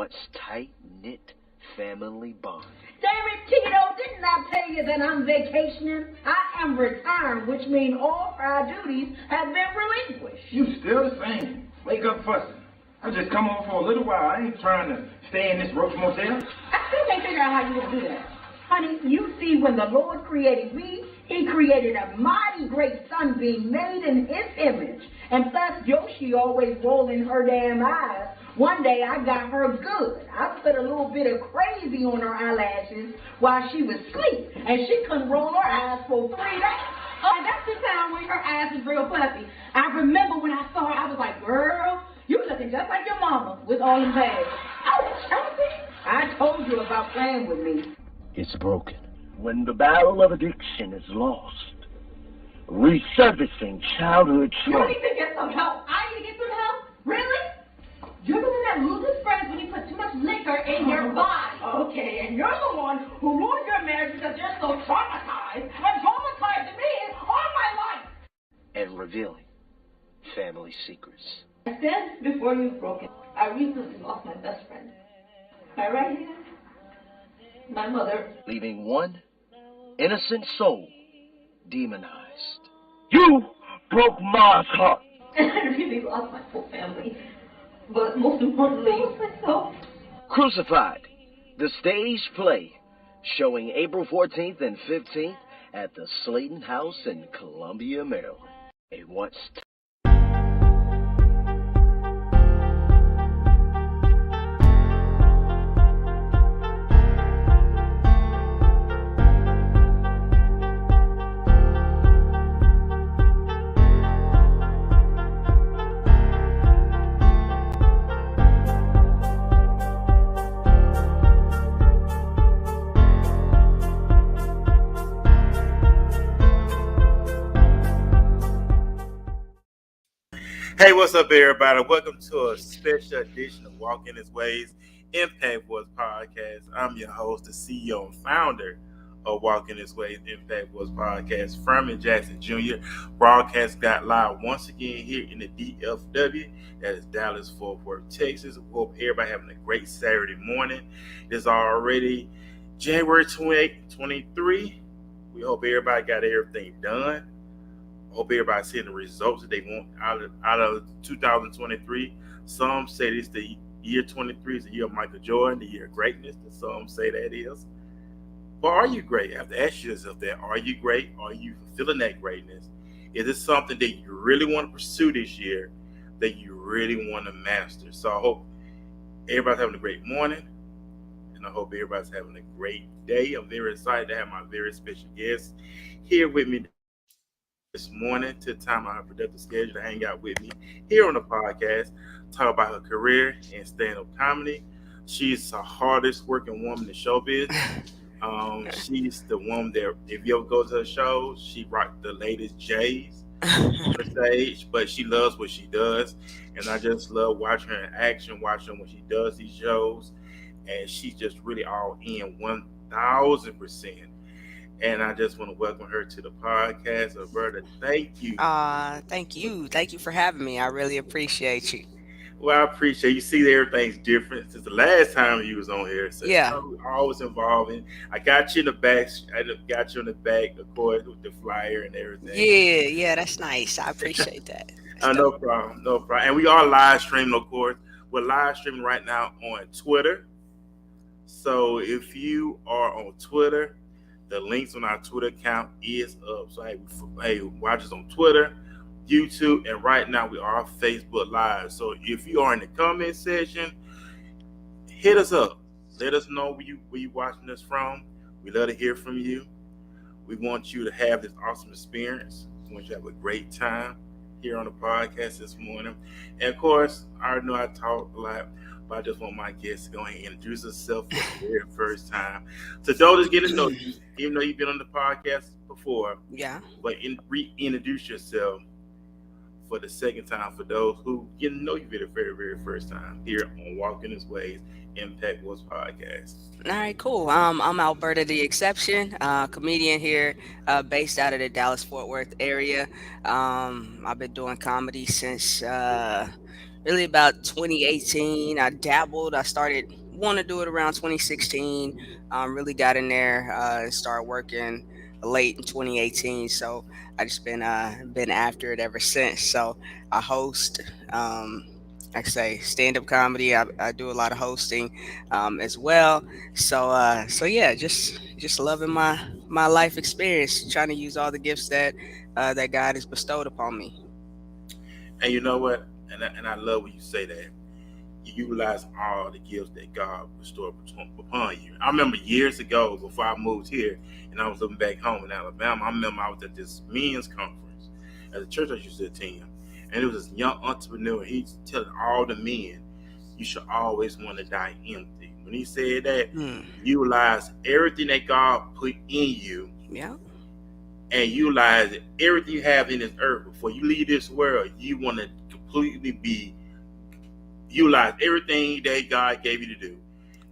once tight-knit family bond. Damn it, Tito, didn't I tell you that I'm vacationing? I am retired, which means all prior duties have been relinquished. You still the same. Wake up fussing. I just come over for a little while. I ain't trying to stay in this roach motel. I still can't figure out how you gonna do that. Honey, you see, when the Lord created me, he created a mighty great sunbeam made in his image. And plus, Yoshi always rolling her damn eyes. One day I got her good. I put a little bit of crazy on her eyelashes while she was asleep, and she couldn't roll her eyes for 3 days. Oh, and that's the time when her eyes was real fluffy. I remember when I saw her, I was like, girl, you looking just like your mama with all them bags. Oh, Chelsea, I told you about playing with me. It's broken. When the battle of addiction is lost, resurfacing childhood You trauma. need to get some help. I need to get some help? Really? You're the one that loses friends when you put too much liquor in your body. Okay, and you're the one who ruined your marriage because you're so traumatized and traumatized me all my life. And revealing family secrets. I said before you broke it, I recently lost my best friend. My right hand, my mother. Leaving one innocent soul demonized. You broke Ma's heart. And I really lost my whole family. But most importantly, myself. Crucified, the stage play, showing April 14th and 15th at the Slayton House in Columbia, Maryland. A once Hey, what's up, everybody? Welcome to a special edition of Walking His Ways Impact Voice Podcast. I'm your host, the CEO and founder of Walking His Ways Impact Voice Podcast, Furman Jackson Jr. Broadcast got live once again here in the DFW, that is Dallas, Fort Worth, Texas. Hope everybody having a great Saturday morning. It's already January 28, 23. We hope everybody got everything done. Hope everybody's seeing the results that they want out of 2023. Some say this the year 23 is the year of Michael Jordan, the year of greatness. And some say that is. But are you great? I have to ask yourself that. Are you great? Are you fulfilling that greatness? Is it something that you really want to pursue this year, that you really want to master? So I hope everybody's having a great morning, and I hope everybody's having a great day. I'm very excited to have my very special guest here with me this morning to time out her productive schedule to hang out with me here on the podcast, talk about her career in stand-up comedy. She's the hardest working woman in showbiz. She's the one that, if you ever go to her shows, she rocked the latest J's on the stage, but she loves what she does, and I just love watching her in action, watching her when she does these shows, and she's just really all in 1,000%. And I just want to welcome her to the podcast. Alberta, thank you. Thank you. Thank you for having me. I really appreciate you. Well, I appreciate you. See, everything's different since the last time you was on here. So Yeah. Always involving. I got you in the back. Of course, with the flyer and everything. Yeah, that's nice. I appreciate that. No problem. And we are live streaming, of course. We're live streaming right now on Twitter. So if you are on Twitter, the links on our Twitter account is up. So hey, watch us on Twitter, YouTube, and right now we are on Facebook Live. So if you are in the comment section, hit us up. Let us know where you watching us from. We love to hear from you. We want you to have this awesome experience. We want you to have a great time here on the podcast this morning. And of course, I already know I talk a lot, but I just want my guests to go ahead and introduce herself for the very first time. So those just get to know you, even though you've been on the podcast before. Yeah. But reintroduce yourself for the second time for those who get to know you for the very, very first time here on Walking His Ways Impact Voice Podcast. All right, cool. I'm Alberta the Exception, comedian here, based out of the Dallas-Fort Worth area. I've been doing comedy since really about 2018. I dabbled. I started want to do it around 2016. Really got in there and started working late in 2018. So I just been after it ever since. So I host. Like I say, stand-up comedy. I do a lot of hosting as well. So yeah, just loving my life experience, trying to use all the gifts that God has bestowed upon me. And you know what? And I love when you say that. You utilize all the gifts that God bestowed upon you. I remember years ago, before I moved here, and I was living back home in Alabama. I remember I was at this men's conference at the church I used to attend, and it was this young entrepreneur. He's telling all the men, "You should always want to die empty." When he said that, Hmm. utilize everything that God put in you, Yeah. and utilize everything you have in this earth before you leave this world. You want to completely be utilize everything that God gave you to do.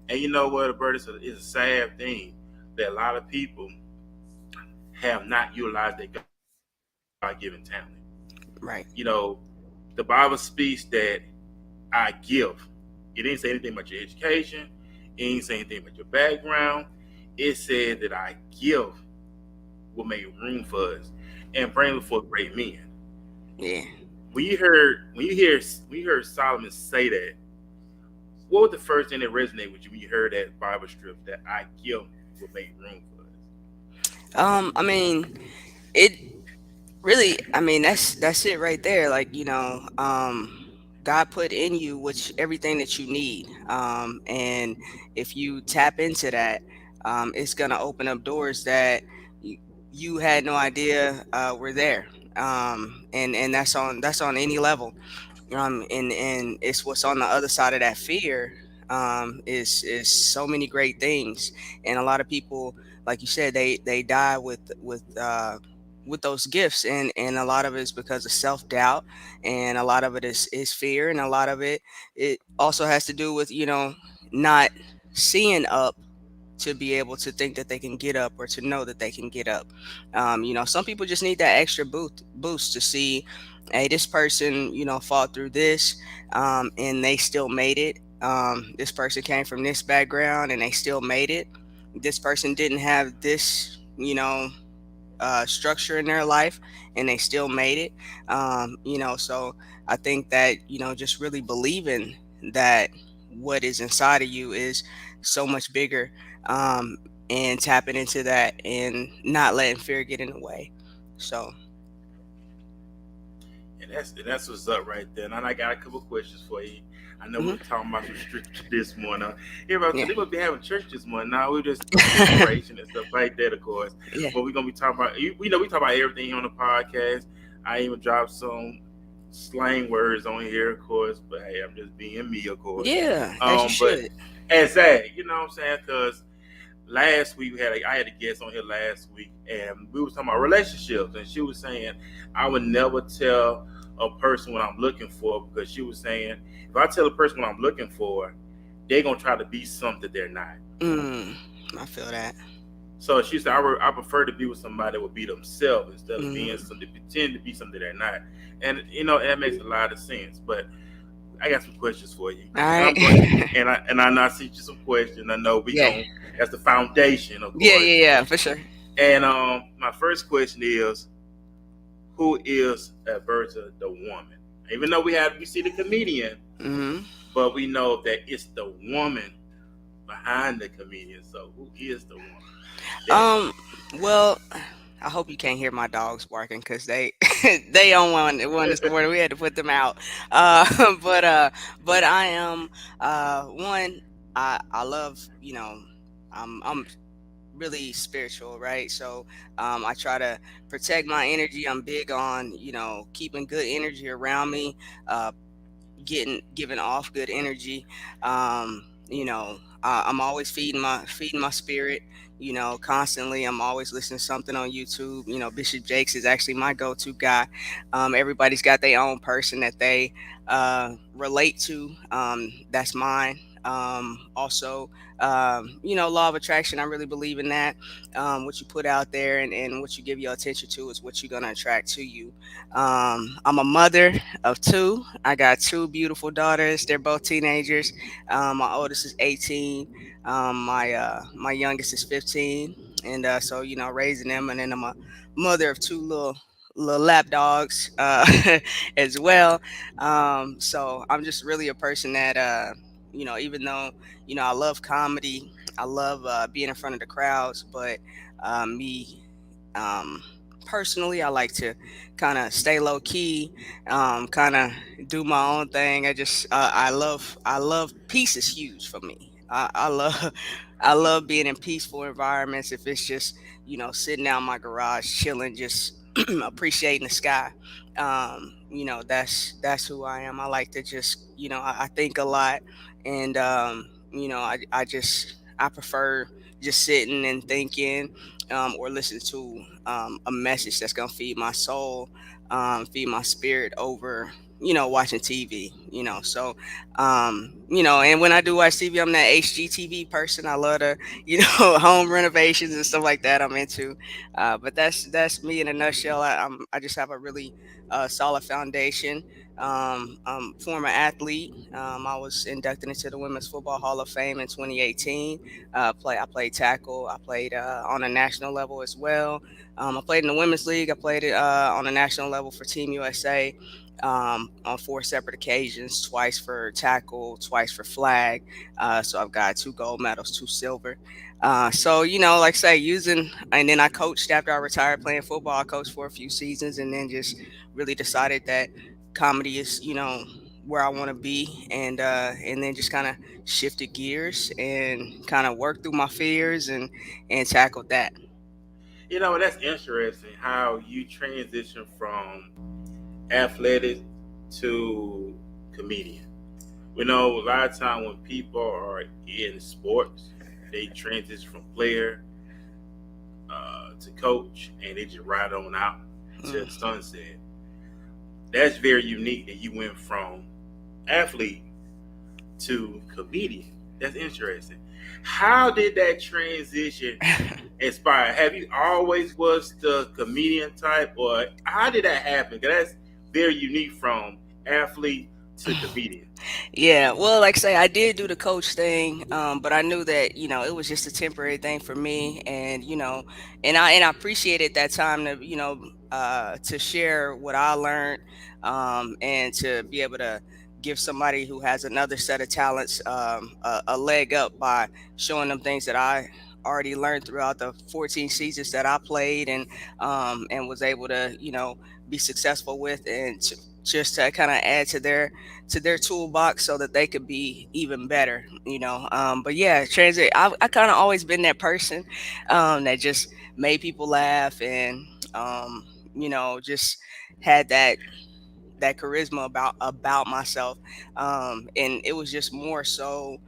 And you know what, Alberta, it's a sad thing that a lot of people have not utilized their God given talent. You Right. know, the Bible speaks that I give. It didn't say anything about your education, it didn't say anything about your background. It said that I give will make room for us and bring before great men. Yeah. When you heard Solomon say that, what was the first thing that resonated with you when you heard that Bible strip that I give will make room for us? I mean, it really. I mean, that's it right there. Like God put in you which everything that you need. And if you tap into that, it's gonna open up doors that you, you had no idea were there. And that's on any level. And it's what's on the other side of that fear. Is so many great things, and a lot of people, like you said, they die with those gifts, and a lot of it is because of self-doubt, and a lot of it is fear, and a lot of it also has to do with not seeing up to be able to think that they can get up, or to know that they can get up. Some people just need that extra boost to see, hey, this person, fought through this, and they still made it. This person came from this background and they still made it. This person didn't have this, structure in their life, and they still made it. So I think that, just really believing that what is inside of you is so much bigger, um, and tapping into that and not letting fear get in the way. So, And that's what's up right there. And I got a couple questions for you. I know we mhm, were talking about some scripture this morning. Everybody yeah. said they must be having church this morning. Now we're just inspiration and stuff like that, of course. Yeah. But we're gonna be talking about we know we talk about everything on the podcast. I even dropped some slang words on here, of course. But hey, I'm just being me, of course. Yeah, as you But should. as that, you know what I'm saying? Because last week I had a guest on here last week, and we was talking about relationships, and she was saying I would never tell a person what I'm looking for, because she was saying if I tell a person what I'm looking for, they're gonna try to be something they're not. Mm, I feel that. So she said I prefer to be with somebody that will be themselves instead of being Hmm. something, pretend to be something they're not. And that makes a lot of sense. But I got some questions for you, All and right. I'm going and I know I see you some questions. I know we Yeah. going that's the foundation, of Yeah. course. Yeah. Yeah. For sure. And my first question is, who is Alberta the woman? Even though we see the comedian, Hmm. but we know that it's the woman behind the comedian. So who is the woman? That Um. Well, I hope you can't hear my dogs barking because they they don't want this morning. We had to put them out. But I am one. I love, I'm really spiritual, right? So I try to protect my energy. I'm big on keeping good energy around me. Uh, giving off good energy. I'm always feeding my spirit. You know, constantly. I'm always listening to something on YouTube. You know, Bishop Jakes is actually my go-to guy. Everybody's got their own person that they relate to. That's mine. Also, you know, law of attraction. I really believe in that. What you put out there and what you give your attention to is what you're gonna attract to you. I'm a mother of two. I got two beautiful daughters. They're both teenagers. My oldest is 18. My youngest is 15. And so you know, raising them, and then I'm a mother of two little lap dogs as well. So I'm just really a person that you know, even though you know I love comedy, I love being in front of the crowds, but me um, personally, I like to kind of stay low key, kind of do my own thing. I love peace is huge for me. I love I love being in peaceful environments. If it's just you know sitting out in my garage, chilling, just appreciating the sky. You know that's who I am. I like to just you know I think a lot, and you know I prefer just sitting and thinking, or listen to a message that's gonna feed my soul, feed my spirit over you know watching TV. You know, so you know, and when I do watch TV, I'm that HGTV person. I love the you know home renovations and stuff like that. I'm into, but that's me in a nutshell. I just have a really solid foundation. Former athlete. I was inducted into the Women's Football Hall of Fame in 2018. I played tackle. I played on a national level as well. I played in the women's league. I played it on a national level for Team USA on four separate occasions, twice for tackle, twice for flag. So I've got two gold medals, two silver. So you know, like I say, using and then I coached after I retired playing football. I coached for a few seasons, and then just really decided that comedy is you know where I want to be, and then just kind of shifted gears and kind of worked through my fears and tackled that. You know, that's interesting how you transition from athletic to comedian. We know a lot of time when people are in sports, they transition from player to coach, and they just ride on out to the Mm. sunset. That's very unique that you went from athlete to comedian. That's interesting. How did that transition inspire? Have you always was the comedian type, or how did that happen? 'Cause that's very unique from athlete to comedian. Yeah, well, like I say, I did do the coach thing, but I knew that you know it was just a temporary thing for me, and you know, and I appreciated that time to you know to share what I learned, and to be able to give somebody who has another set of talents a leg up by showing them things that I already learned throughout the 14 seasons that I played, and was able to you know be successful with, and just to kind of add to their toolbox so that they could be even better, you know. But yeah, transit. I kind of always been that person that just made people laugh and you know just had that charisma about myself, and it was just more so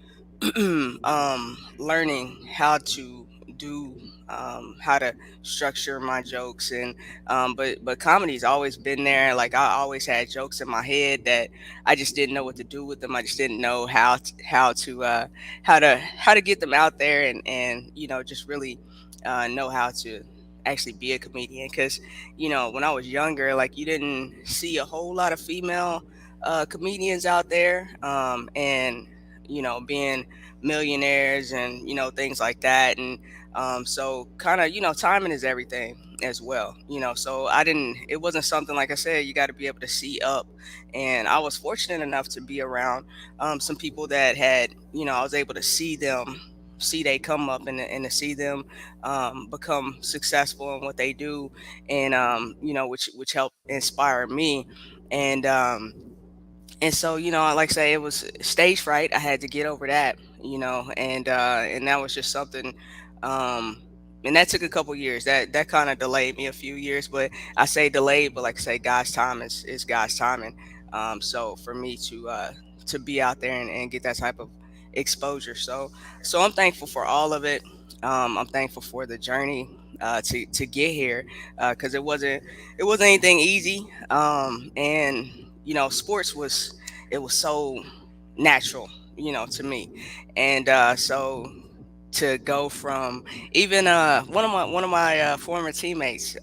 learning how to do how to structure my jokes and but comedy's always been there. Like I always had jokes in my head that I just didn't know what to do with them. I just didn't know how to get them out there and you know just really know how to actually be a comedian because you know when I was younger like you didn't see a whole lot of female comedians out there, and you know being millionaires and you know things like that, and so kind of you know timing is everything as well, you know. So I didn't it wasn't something like I said you got to be able to see up, and I was fortunate enough to be around some people that had you know I was able to see they come up and to see them become successful in what they do, and you know which helped inspire me, and and so, you know, like I say, it was stage fright. I had to get over that, you know, and that was just something, um, and that took a couple years. That kind of delayed me a few years, but I say delayed, but like I say, God's time is God's timing. So for me to be out there and get that type of exposure. So I'm thankful for all of it. I'm thankful for the journey to get here, because it wasn't anything easy. And sports was so natural, to me. And so to go from even one of my former teammates,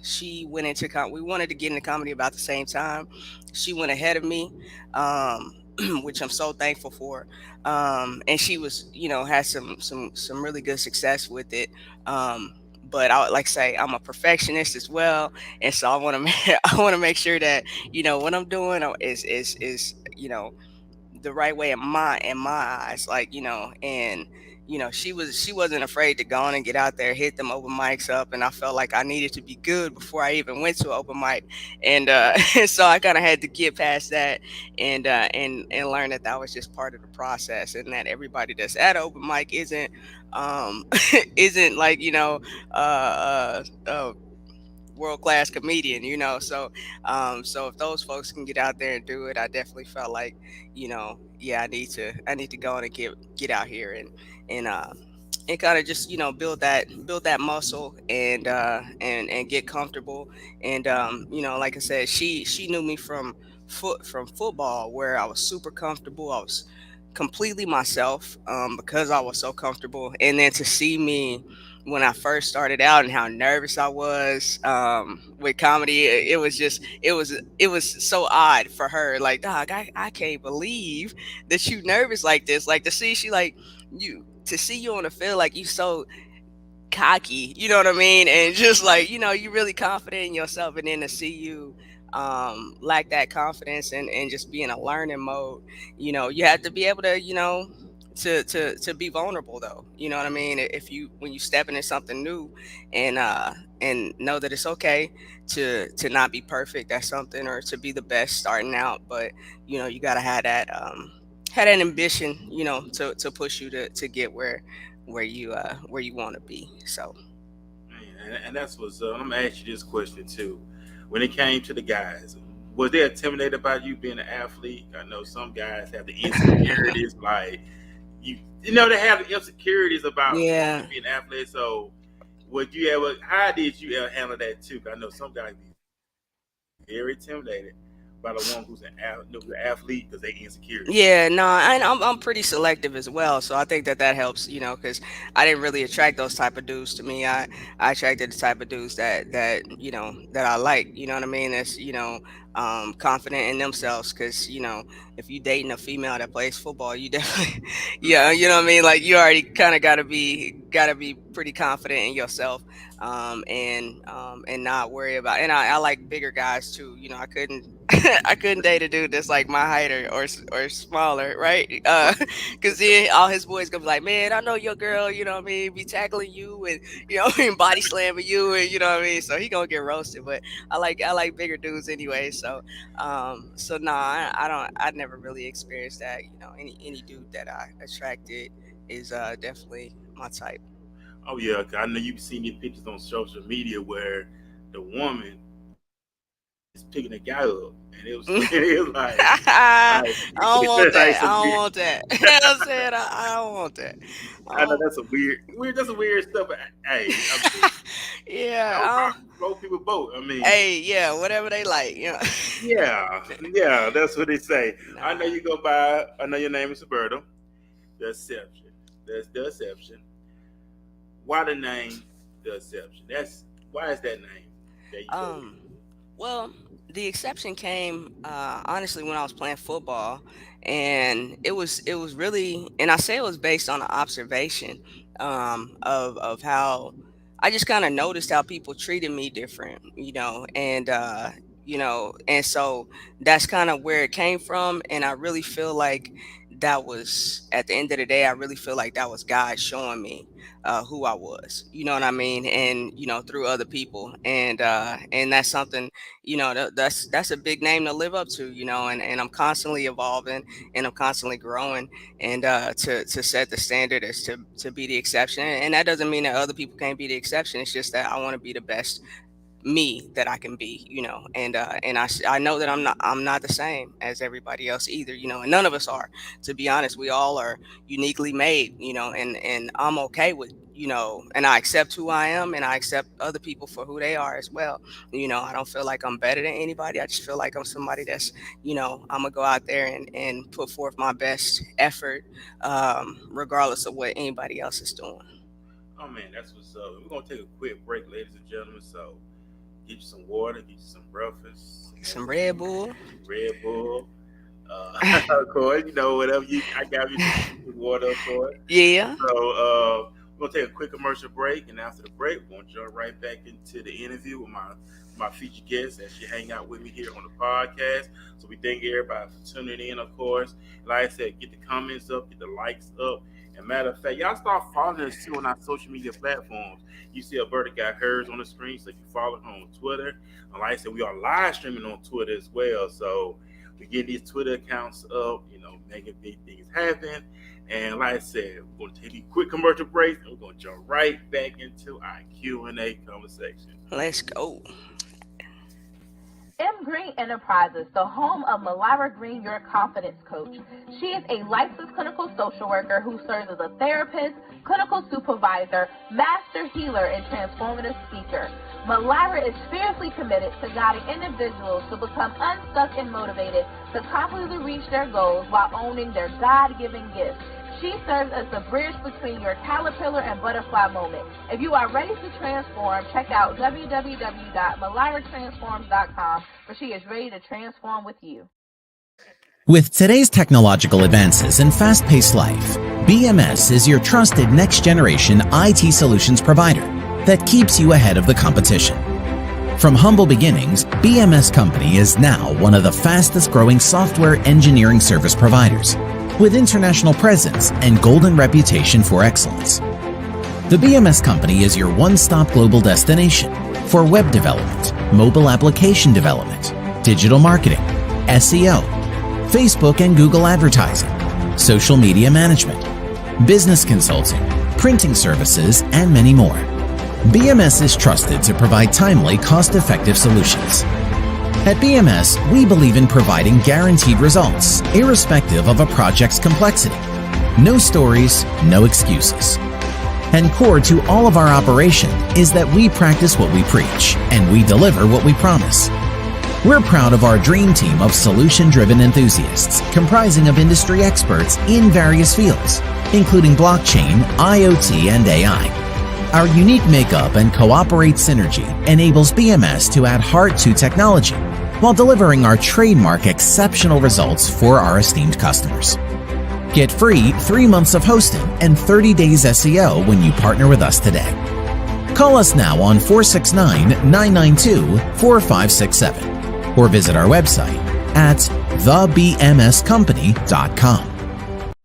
she went into we wanted to get into comedy about the same time. She went ahead of me, um which I'm so thankful for. And she was, had some really good success with it. But I would like say I'm a perfectionist as well, and so I want to I want to make sure that what I'm doing is the right way in my eyes, like, and she wasn't afraid to go on and get out there, hit them open mics up, and I felt like I needed to be good before I even went to an open mic. And so I kind of had to get past that, and learn that that was just part of the process, and that everybody that's at an open mic um isn't like, world class comedian, so if those folks can get out there and do it, I definitely felt like, yeah, I need to go on and get out here, and kind of just build that muscle, and get comfortable. And like I said, she knew me from football, where I was super comfortable. I was completely myself, because I was so comfortable. And then to see me when I first started out, and how nervous I was, with comedy, it was so odd for her. Like, dog, I can't believe that you nervous like this. Like, to see she like to see you on the field, like, you so cocky, you know what I mean? And just like, you really confident in yourself, and then to see you lack that confidence, and just be in a learning mode. You have to be able to, to be vulnerable, though. You know what I mean? If you When you step into something new, and know that it's okay to not be perfect at something, or to be the best starting out. But you gotta have that ambition, to push you to get where you want to be. So. Man, and that's what's up. I'm gonna ask you this question too. When it came to the guys, was they intimidated about you being an athlete? I know some guys have the insecurities, like they have the insecurities about wanting Yeah. to be an athlete. So, would you ever? How did you ever handle that too? 'Cause I know some guys be very intimidated by the one who's an athlete because they insecure. Yeah, no, and I'm pretty selective as well, so I think that helps, because I didn't really attract those type of dudes to me. I attracted the type of dudes that I like. You know what I mean? That's confident in themselves, because if you dating a female that plays football, you definitely, yeah, you know what I mean. Like, you already kind of gotta be pretty confident in yourself, and not worry about. And I like bigger guys too. I couldn't. I couldn't date a dude that's like my height, or smaller, right? Because then all his boys gonna be like, man, I know your girl, you know what I mean, be tackling you, and and body slamming you, and you know what I mean. So he gonna get roasted. But I like bigger dudes anyway. So nah, I never really experienced that. Any dude that I attracted is definitely my type. Oh yeah, 'cause I know you've seen your pictures on social media where the woman is picking a guy up, and it was it was I like don't want like that. I some don't weird. want that. You know what I'm saying? I don't want that. I know Oh, that's a weird. That's some weird stuff. But hey, I mean, yeah. no problem. Float people boat. I mean, Hey, yeah, whatever they like. yeah, yeah. That's what they say. I know Nah. you go by. I know your name is Alberta. The exception. That's the exception. Why the name the exception? That's why is that name that you chose? Um, well, the exception came honestly when I was playing football, and it was really, and I say it was based on an observation, of how I just kind of noticed how people treated me different, and so that's kind of where it came from. And I really feel like that was, at the end of the day, I really feel like that was God showing me who I was. You know what I mean? And through other people, and that's something, that's a big name to live up to. And I'm constantly evolving, and I'm constantly growing, and to set the standard is to be the exception. And that doesn't mean that other people can't be the exception. It's just that I want to be the best me that I can be, and I know that I'm not the same as everybody else either, and none of us are. To be honest, we all are uniquely made, and I'm okay with, and I accept who I am, and I accept other people for who they are as well. I don't feel like I'm better than anybody. I just feel like I'm somebody that's, I'm gonna go out there and put forth my best effort, regardless of what anybody else is doing. Oh man, that's what's up. We're gonna take a quick break, ladies and gentlemen. So get you some water, get you some breakfast, Some Red Bull. Red Bull. Of course, whatever I got you some water, of course. Yeah. So we're gonna take a quick commercial break, and after the break, we're gonna jump right back into the interview with my featured guest as she hang out with me here on the podcast. So we thank everybody for tuning in, of course. Like I said, get the comments up, get the likes up. And matter of fact, y'all start following us too on our social media platforms. You see Alberta got hers on the screen, so you follow her on Twitter. And like I said, we are live streaming on Twitter as well. So we get these Twitter accounts up, making big things happen. And like I said, we're going to take a quick commercial break, and we're going to jump right back into our Q&A conversation. Let's go. M. Green Enterprises, the home of Malira Green, your confidence coach. She is a licensed clinical social worker who serves as a therapist, clinical supervisor, master healer, and transformative speaker. Malira is fiercely committed to guiding individuals to become unstuck and motivated to confidently reach their goals while owning their God-given gifts. She serves as the bridge between your caterpillar and butterfly moment. If you are ready to transform, check out www.maliratransforms.com, where she is ready to transform with you. With today's technological advances and fast-paced life, BMS is your trusted next-generation IT solutions provider that keeps you ahead of the competition. From humble beginnings, BMS Company is now one of the fastest-growing software engineering service providers, with international presence and golden reputation for excellence. The BMS Company is your one-stop global destination for web development, mobile application development, digital marketing, SEO, Facebook and Google advertising, social media management, business consulting, printing services, and many more. BMS is trusted to provide timely, cost-effective solutions. At BMS, we believe in providing guaranteed results, irrespective of a project's complexity. No stories, no excuses. And core to all of our operation is that we practice what we preach, and we deliver what we promise. We're proud of our dream team of solution-driven enthusiasts, comprising of industry experts in various fields, including blockchain, IoT, and AI. Our unique makeup and cooperate synergy enables BMS to add heart to technology while delivering our trademark exceptional results for our esteemed customers. Get free 3 months of hosting and 30 days SEO when you partner with us today. Call us now on 469-992-4567 or visit our website at thebmscompany.com.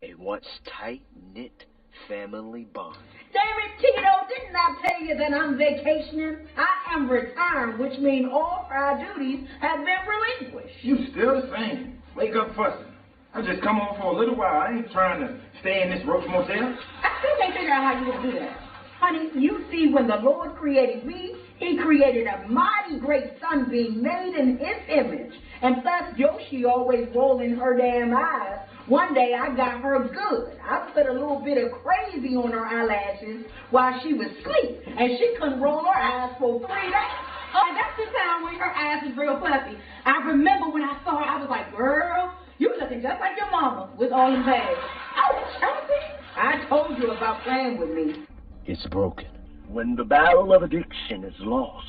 A once tight-knit family bond. Damn it, Tito, didn't I tell you that I'm vacationing? I am retired, which means all prior duties have been relinquished. You still the same. Wake up fussing. I just come on for a little while. I ain't trying to stay in this roach motel. I still can't figure out how you're going to do that. Honey, you see, when the Lord created me, he created a mighty great sunbeam made in his image. And plus, Yoshi always rolling her damn eyes. One day, I got her good. I put a little bit of crazy on her eyelashes while she was asleep, and she couldn't roll her eyes for 3 days. And that's the time when her eyes is real fluffy. I remember when I saw her, I was like, girl, you looking just like your mama with all them bags. Oh, Chelsea, I told you about playing with me. It's broken. When the battle of addiction is lost,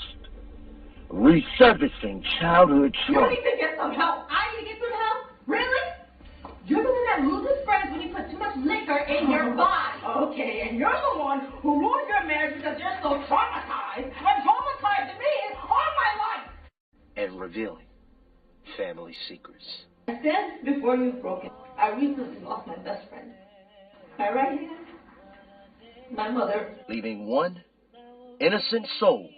resurfacing childhood You trauma. need to get some help. I need to get some help? Really? You're the one that loses friends when you put too much liquor in your body. Okay, and you're the one who ruined your marriage because you're so traumatized and traumatized me all my life. And revealing family secrets. I said before you broke it, I recently lost my best friend. My right hand, my mother. Leaving one innocent soul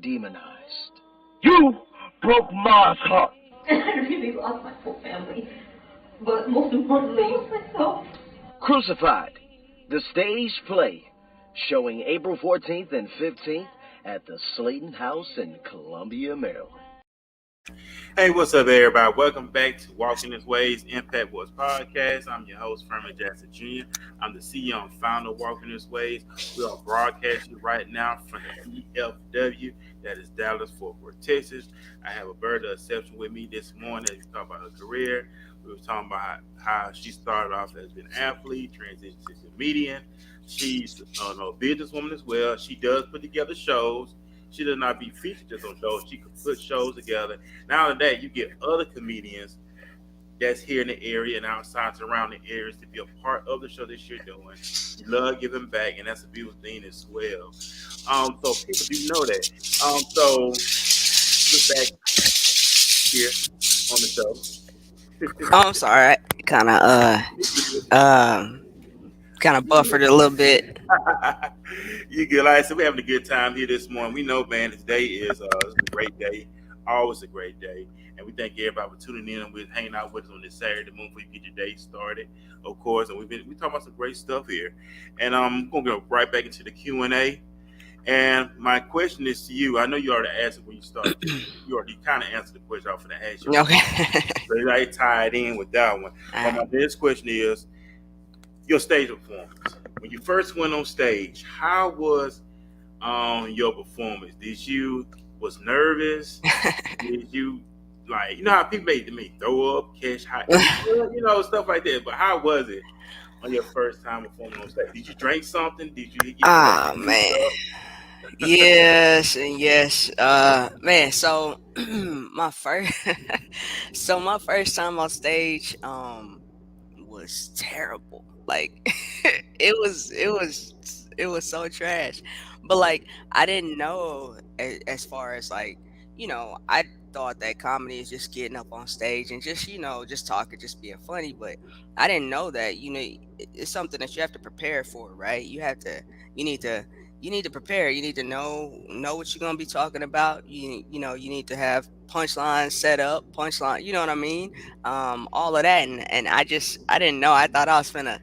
demonized. You broke Ma's heart. And I really lost my whole family. But most importantly, myself. Crucified, the stage play, showing April 14th and 15th at the Slayton House in Columbia, Maryland. Hey, what's up, everybody? Welcome back to Walking His Ways Impact Wars podcast. I'm your host, Furman Jackson Jr. I'm the CEO and founder of Walking His Ways. We are broadcasting right now from the DFW, that is Dallas, Fort Worth, Texas. I have Alberta Exception with me this morning as we talk about her career. We were talking about how she started off as an athlete, transitioned to comedian. She's a businesswoman as well. She does put together shows. She does not be featured just on shows. She could put shows together. Not only that, you get other comedians that's here in the area and outside surrounding areas to be a part of the show that you're doing. You love giving back, and that's a beautiful thing as well. So people do know that. So we're back here on the show. Oh, I'm sorry. Kind of um kind of buffered a little bit. You good? Like I said, we're having a good time here this morning. We know, man, today is a great day. Always a great day. And we thank everybody for tuning in and we're hanging out with us on this Saturday morning before you get your day started, of course. And we talking about some great stuff here. And I'm going to go right back into the Q&A. And my question is to you. I know you already asked it when you started. You already kind of answered the question I was going to ask you. Okay. So I tied in with that one. But my next question is your stage performance. When you first went on stage, how was your performance? Was nervous? Did you how people may throw up, catch hot, stuff like that. But how was it on your first time performing on stage? Did you drink something? Did you get Ah, man. Yes and yes. Man, so my first my first time on stage was terrible. Like it was so trash. But like I didn't know as far as like, I thought that comedy is just getting up on stage and just, just talking, just being funny, but I didn't know that, it's something that you have to prepare for, right? You need to you need to prepare. You need to know what you're gonna be talking about. You need to have punchlines set up, punchline. You know what I mean? All of that, and I didn't know. I thought I was gonna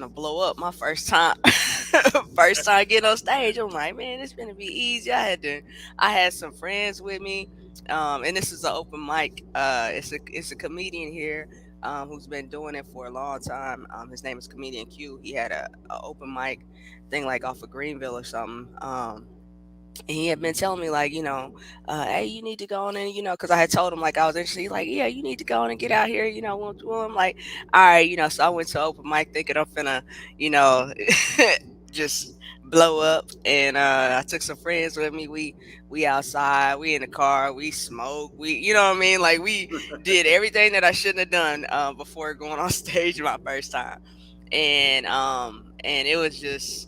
blow up my first time, first time getting on stage. I'm like, man, it's gonna be easy. I had some friends with me, and this is an open mic. It's a comedian here, who's been doing it for a long time. His name is Comedian Q. He had a open mic thing like off of Greenville or something. And he had been telling me like, hey, you need to go on and, because I had told him like I was interested. He's like, yeah, you need to go on and get out here, well, I'm like, all right, so I went to open mic thinking I'm finna, you know, just blow up. And I took some friends with me. We outside, we in the car, we smoked, you know what I mean? Like we did everything that I shouldn't have done before going on stage my first time. And it was just,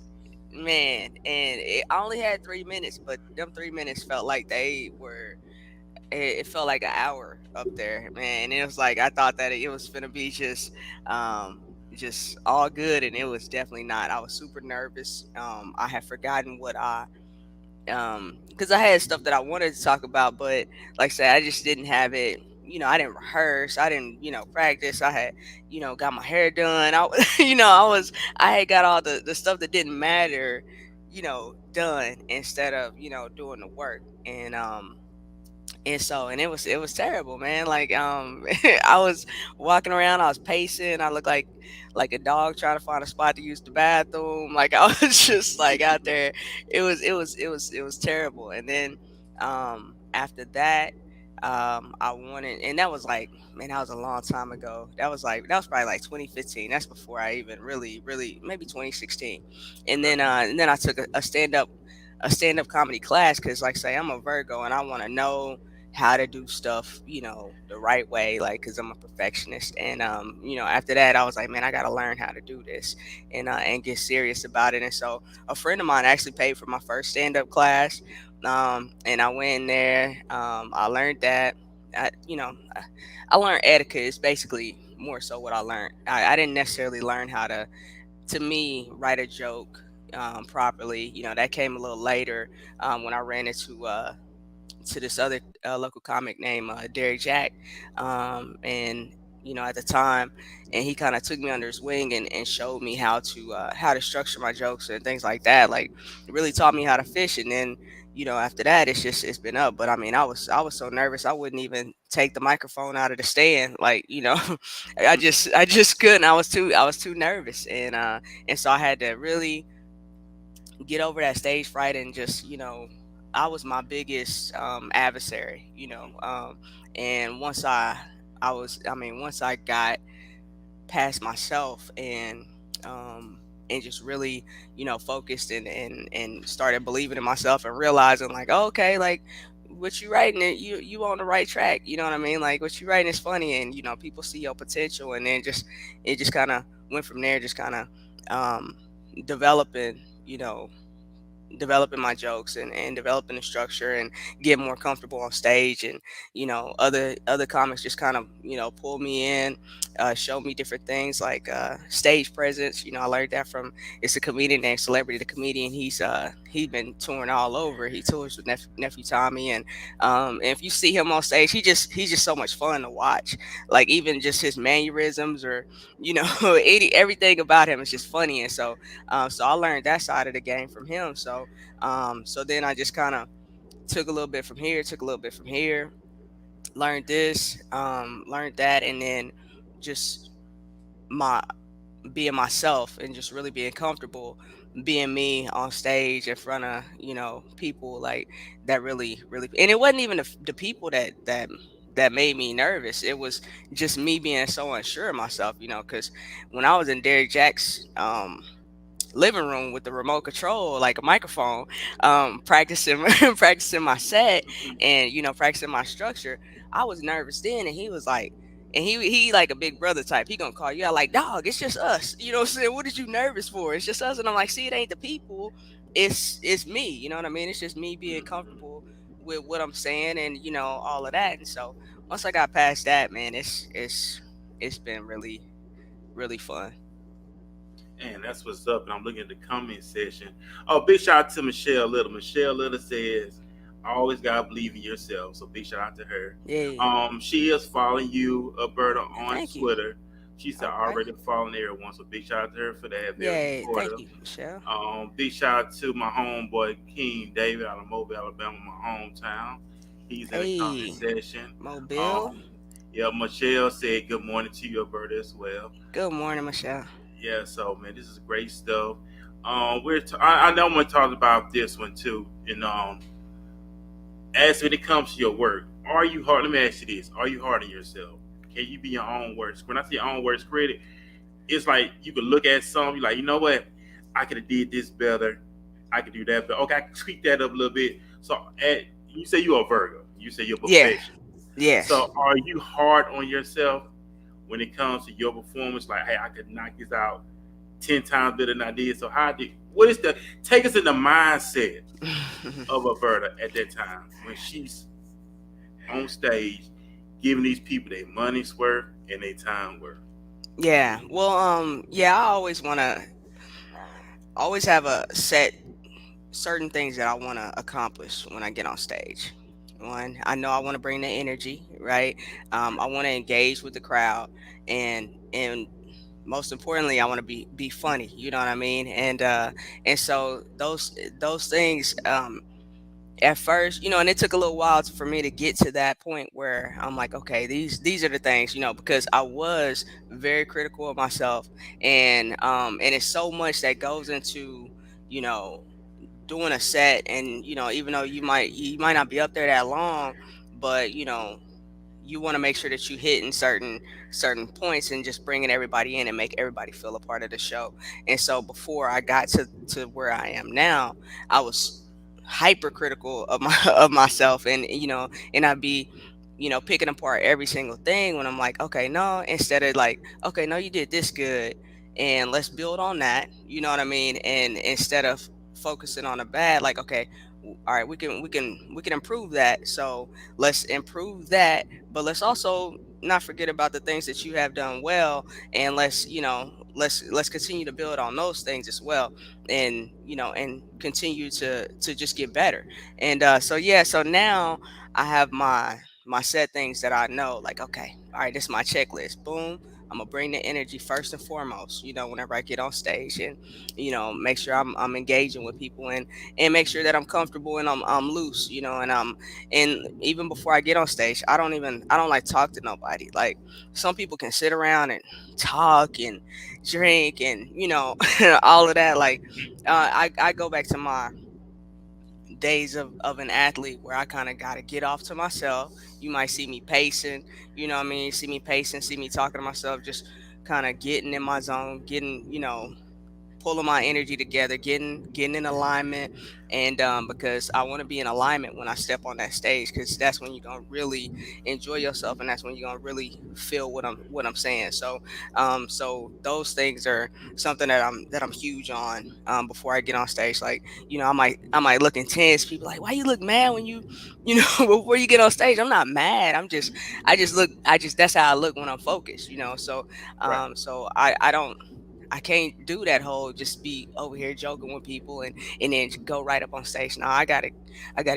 man, and I only had 3 minutes, but them 3 minutes felt like it felt like an hour up there, man. And it was like I thought that it was gonna be just all good, and it was definitely not. I was super nervous. I had forgotten what because I had stuff that I wanted to talk about, but like I said, I just didn't have it. I didn't rehearse. I didn't, practice. I had, got my hair done. I had got all the stuff that didn't matter, done instead of, doing the work. And it was terrible, man. Like I was walking around, I was pacing, I looked like a dog trying to find a spot to use the bathroom. Like I was just like out there. It was terrible. And then after that, I wanted, and that was like, man, that was a long time ago. That was probably like 2015. That's before I even really maybe 2016. And then I took a stand up comedy class because, like, say, I'm a Virgo and I want to know how to do stuff, the right way, like, because I'm a perfectionist. And after that, I was like, man, I got to learn how to do this and get serious about it. And so a friend of mine actually paid for my first stand up class, and I went in there. I learned that. I learned etiquette is basically more so what I learned. I didn't necessarily learn how to me, write a joke properly. That came a little later, when I ran into to this other local comic named Derek Jack, and at the time, and he kind of took me under his wing and showed me how to structure my jokes and things like that. Like, it really taught me how to fish, and then after that, it's been up. But I mean, I was so nervous, I wouldn't even take the microphone out of the stand. Like, I just couldn't. I was too nervous, and so I had to really get over that stage fright, and just I was my biggest adversary. And once I got past myself, and just really focused, and started believing in myself, and realizing, like, oh, okay, like, what you writing, you on the right track. You know what I mean? Like, what you writing is funny, and people see your potential. And then just it just kind of went from there, just kind of um developing you know developing my jokes, and developing the structure, and getting more comfortable on stage. And other comics just kind of pull me in, show me different things, like stage presence. I learned that from, it's a comedian named Celebrity the Comedian. He's been touring all over. He tours with nephew Tommy. And if you see him on stage, he's just so much fun to watch. Like, even just his mannerisms, or everything about him is just funny. And so I learned that side of the game from him. So then I just kind of took a little bit from here, took a little bit from here, learned this, learned that, and then just my being myself, and just really being comfortable being me on stage in front of people, like, that really. And it wasn't even the people that made me nervous. It was just me being so unsure of myself, because when I was in Derek Jack's living room with the remote control, like a microphone, practicing practicing my set, and practicing my structure, I was nervous then. And he was like, and he like a big brother type. He gonna call you out like, dog, it's just us. You know what I'm saying? What is you nervous for? It's just us. And I'm like, see, it ain't the people, it's me. You know what I mean? It's just me being comfortable with what I'm saying, and all of that. And so once I got past that, man, it's been really fun. And that's what's up. And I'm looking at the comment section. Oh, big shout out to Michelle Little. Michelle Little says, "I always gotta believe in yourself." So big shout out to her. Yeah. She is following you, Alberta, on Thank you. Twitter. She said, "I Okay. already following everyone." So big shout out to her for that. Very Yay. Thank supportive. you, Michelle. Big shout out to my homeboy King David out of Mobile, Alabama, my hometown. He's in the comment Hey, section. Mobile. Um, yeah, Michelle said good morning to you, Alberta, as well. Good morning, Michelle. Yeah, so man, this is great stuff. I know we're talking about this one too. And as when it comes to your work, are you hard? Let me ask you this: are you hard on yourself? Can you be your own worst? When I say own worst critic, it's like you could look at something, you're like, you know what, I could have did this better. I could do that, but okay, I can tweak that up a little bit. So, you say you're a Virgo. You say you're a Yeah. perfectionist. Yes. So, are you hard on yourself when it comes to your performance? Like, hey, I could knock this out 10 times better than I did. So, what is the take us in the mindset of Alberta at that time when she's on stage giving these people their money's worth and their time worth? Yeah. Well, yeah, I always have a set certain things that I want to accomplish when I get on stage. One, I know I want to bring the energy, right? I want to engage with the crowd, and most importantly, I want to be funny. You know what I mean? And so those things, at first, and it took a little while for me to get to that point where I'm like, okay, these are the things, because I was very critical of myself. And it's so much that goes into, you know doing a set. And even though you might not be up there that long, but you want to make sure that you hitting certain points, and just bringing everybody in and make everybody feel a part of the show. And so before I got to where I am now, I was hypercritical of my of myself. And I'd be picking apart every single thing, when I'm like, okay, no, instead of like, okay, no, you did this good, and let's build on that. You know what I mean? And instead of focusing on the bad, like, okay, all right, we can improve that. So let's improve that, but let's also not forget about the things that you have done well. And let's continue to build on those things as well. And continue to just get better. And so yeah, so now I have my set things that I know, like, okay, all right, this is my checklist. Boom. I'm gonna bring the energy first and foremost, whenever I get on stage, and make sure I'm engaging with people, and make sure that I'm comfortable and I'm loose, and even before I get on stage, I don't like talk to nobody. Like, some people can sit around and talk and drink and all of that. Like, I go back to my days of an athlete where I kind of got to get off to myself. You might see me pacing, what I mean? See me pacing, see me talking to myself, just kind of getting in my zone, getting, pulling my energy together, getting in alignment, and because I want to be in alignment when I step on that stage, because that's when you're gonna really enjoy yourself, and that's when you're gonna really feel what I'm saying. So those things are something that I'm huge on before I get on stage. Like, I might look intense. People like, why you look mad when before you get on stage? I'm not mad. I just that's how I look when I'm focused. Right. So I can't do that whole just be over here joking with people and then go right up on stage. Now I gotta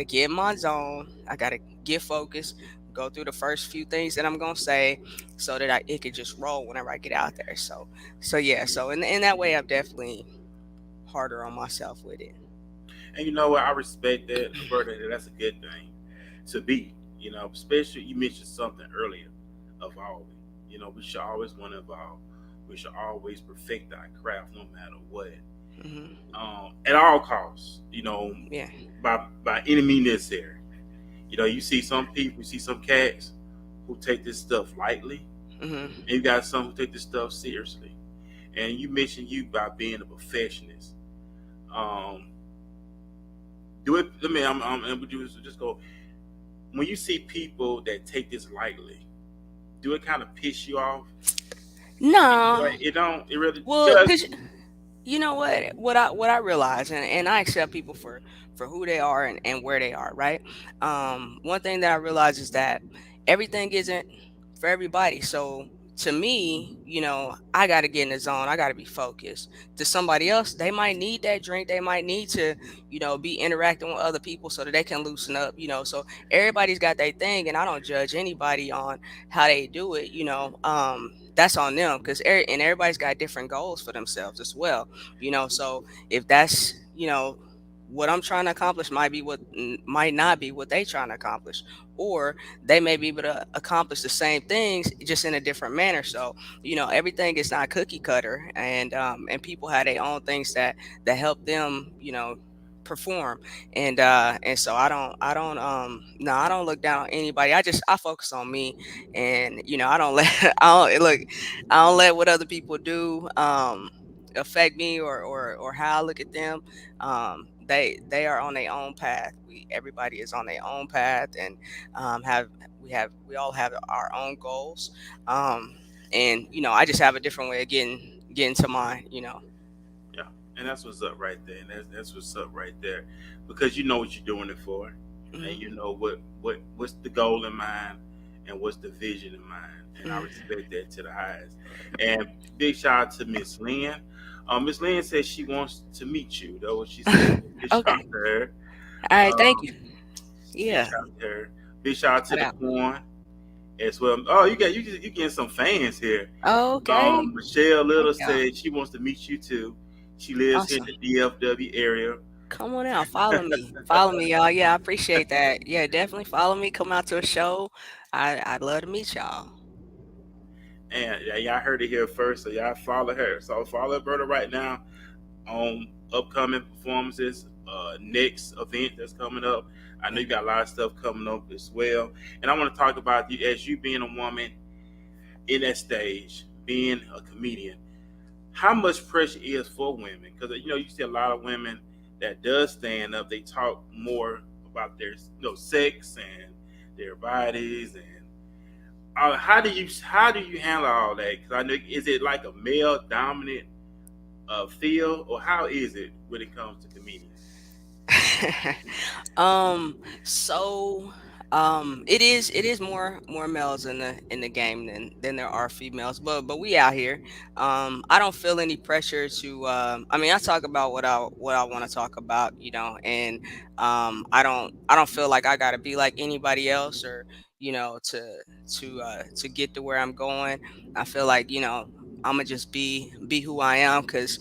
get in my zone. I gotta get focused, go through the first few things that I'm gonna say, so that it could just roll whenever I get out there. So yeah. So in that way, I'm definitely harder on myself with it. And you know what? I respect that, Alberta. That's a good thing to be. Especially you mentioned something earlier, evolving. We should always want to evolve. We should always perfect our craft, no matter what, Hmm. at all costs. Yeah. By any means necessary. You see some people, you see some cats who take this stuff lightly, Hmm. and you got some who take this stuff seriously. And you mentioned you about being a perfectionist. Um, do it. I mean, I'm would you just go when you see people that take this lightly? Do it kind of piss you off? No. It don't. It really Well, because cause you know what I realize, and I accept people for who they are and where they are, right? One thing that I realize is that everything isn't for everybody. So to me, I got to get in the zone. I got to be focused. To somebody else, they might need that drink. They might need to be interacting with other people so that they can loosen up. So everybody's got their thing, and I don't judge anybody on how they do it. That's on them, because and everybody's got different goals for themselves as well. So if that's what I'm trying to accomplish, might not be what they trying to accomplish, or they may be able to accomplish the same things just in a different manner. So everything is not cookie cutter, and people have their own things that help them perform. And so no, I don't look down on anybody. I focus on me, and I don't let I don't let what other people do affect me, or how I look at them. They are on their own path. Everybody is on their own path, and have we all have our own goals. And I just have a different way of getting to mine. yeah, and that's what's up right there, and that's what's up right there, because you know what you're doing it for, and you Hmm. know what's the goal in mind, and what's the vision in mind, and I Hmm. respect that to the highest. And big shout out to Miss Lynn. Miss Lynn says she wants to meet you. Though what she said. Big shout Okay. out to her. All right. Thank Um, you. big Yeah. shout out to her. Big shout out to Shout the out. corn as well. Oh, you getting some fans here. Okay. Michelle Thank Little y'all. said she wants to meet you too. She lives here in Awesome. the DFW area. Come on out. Follow me. Follow me, y'all. Yeah, I appreciate that. Yeah, definitely follow me. Come out to a show. I'd love to meet y'all. And yeah, y'all heard it here first, so y'all follow her. So follow Berta right now on upcoming performances, next event that's coming up. I know Yeah. you got a lot of stuff coming up as well. And I want to talk about you as you being a woman in that stage, being a comedian. How much pressure is for women? Because you see a lot of women that does stand up. They talk more about their sex and their bodies and how do you handle all that? Because I know, is it like a male dominant field, or how is it when it comes to comedians? So it is more males in the game than there are females, but we out here. I don't feel any pressure to I mean, I talk about what I want to talk about, and I don't feel like I got to be like anybody else, or to get to where I'm going. I feel like, I'm gonna just be who I am, because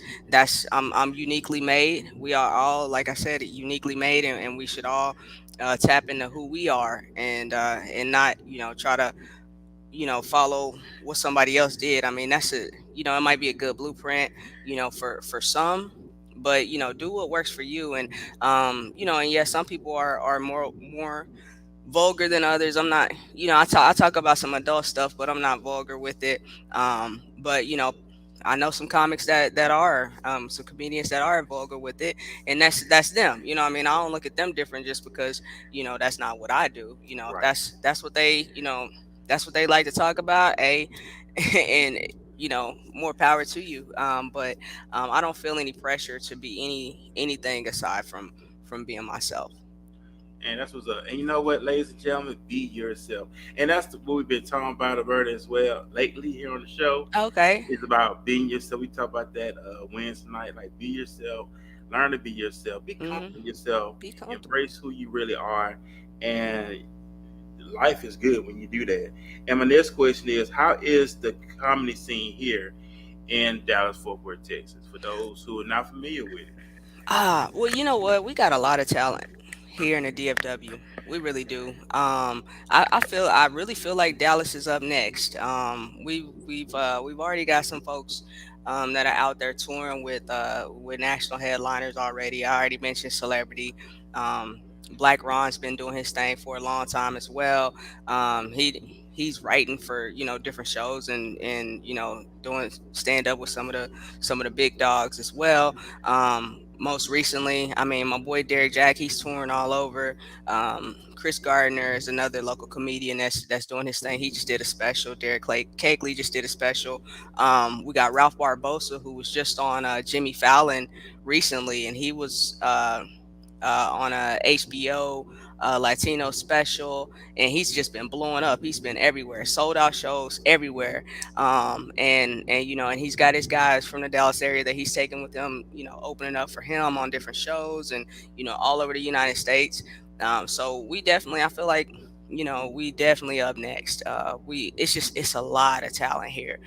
I'm uniquely made. We are all, like I said, uniquely made, and we should all tap into who we are, and not, try to, follow what somebody else did. I mean, it might be a good blueprint, for some, but, do what works for you. And and yes, some people are more vulgar than others. I'm not, I talk about some adult stuff, but I'm not vulgar with it. But I know some comics that are, some comedians that are vulgar with it, and that's them. I mean, I don't look at them different just because that's not what I do. If Right. that's what they, that's what they like to talk about. And more power to you. But I don't feel any pressure to be anything aside from being myself. And that's what's up. And you know what, ladies and gentlemen, be yourself. And that's what we've been talking about, Alberta, as well lately here on the show. Okay. It's about being yourself. We talk about that Wednesday night. Like, be yourself, learn to be yourself, be Hmm. comfortable in yourself, Be comfortable. embrace who you really are, and life is good when you do that. And my next question is, how is the comedy scene here in Dallas Fort Worth, Texas? For those who are not familiar with it. Well, you know what? We got a lot of talent here in the DFW. We really do. I really feel like Dallas is up next. We've already got some folks that are out there touring with national headliners already. I already mentioned Celebrity. Black Ron's been doing his thing for a long time as well. He's writing for different shows, and doing stand up with some of the big dogs as well. Most recently, I mean, my boy Derek Jack, he's touring all over. Chris Gardner is another local comedian that's doing his thing. He just did a special. Cagley just did a special. We got Ralph Barbosa, who was just on Jimmy Fallon recently, and he was on a HBO Latino special, and he's just been blowing up. He's been everywhere, sold out shows everywhere. And he's got his guys from the Dallas area that he's taking with him, opening up for him on different shows, and all over the United States. So we definitely, I feel like, we definitely up next. It's a lot of talent here,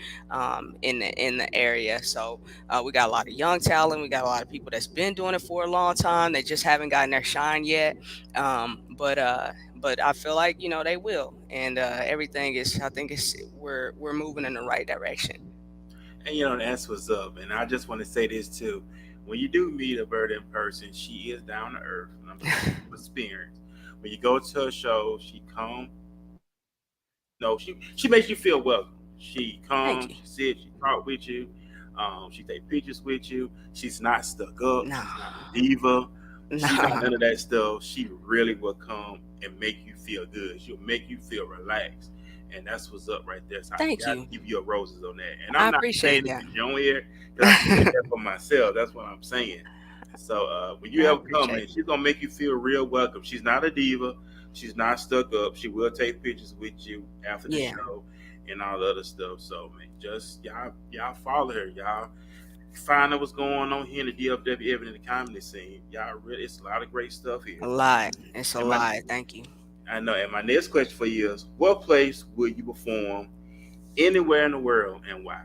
in the area. So we got a lot of young talent. We got a lot of people that's been doing it for a long time. They just haven't gotten their shine yet. But I feel like they will, and everything is. I think we're moving in the right direction. And that's what's up. And I just want to say this too. When you do meet a bird in person, she is down to earth. And I'm speaking from experience. When you go to a show, she come. No, she makes you feel welcome. She Thank comes, you. she sits, she talk with you, she take pictures with you. She's not stuck up. No, She's not a diva. She's not no. none of that stuff. She really will come and make you feel good. She'll make you feel relaxed. And that's what's up right there. So I Thank got to you. give you a roses on that. And I I'm not saying appreciate this that. because you're on here, because I can say that for myself. That's what I'm saying. So when you I ever come appreciate in, she's gonna make you feel real welcome. She's not a diva. She's not stuck up. She will take pictures with you after it. the Yeah, show and all the other stuff. So man, just y'all follow her. Y'all find out what's going on here in the DFW, even in the comedy scene. Y'all really, it's a lot of great stuff here. a lot. It's a And my, lot. Thank you. I know. And my next question for you is, what place would you perform anywhere in the world and why?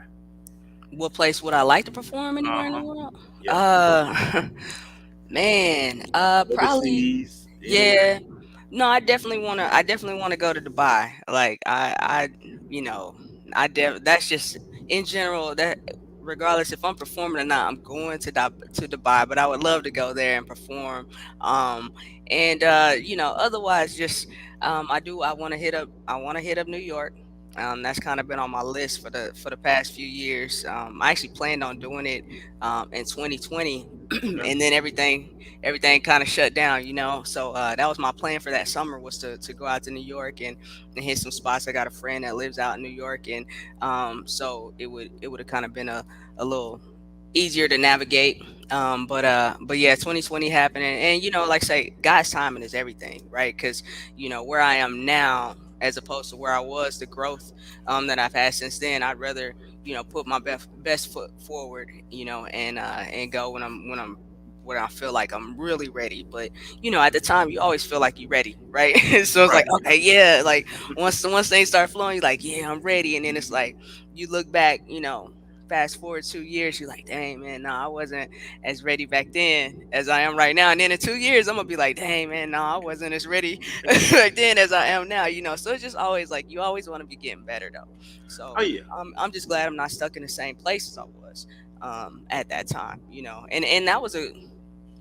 What place would I like to perform Uh anywhere in the huh. world? Yep. Uh, Man, probably, Overseas, anywhere. yeah. No, I definitely wanna go to Dubai. Like, you know, that's just in general, that regardless if I'm performing or not, I'm going to Dubai, but I would love to go there and perform. Um, and otherwise, just I wanna hit up New York. That's kind of been on my list for the past few years. I actually planned on doing it in 2020, Okay. and then everything kind of shut down. So that was my plan for that summer, was to go out to New York and hit some spots. I got a friend that lives out in New York, and so it would have kind of been a little easier to navigate. But yeah, 2020 happened, and like I say, God's timing is everything, right? Because where I am now, as opposed to where I was, the growth that I've had since then, I'd rather put my best foot forward, and go when I'm when I feel like I'm really ready. But at the time, you always feel like you're ready, right? So it's like, Right. okay, yeah, like once things start flowing, you're like, yeah, I'm ready. And then it's like you look back, fast forward 2 years, you're like, dang man, no, I wasn't as ready back then as I am right now. And then in 2 years, I'm gonna be like, dang man, no, I wasn't as ready back then as I am now. So it's just always like you always want to be getting better though. Oh So yeah. I'm just glad I'm not stuck in the same place as I was at that time. And that was a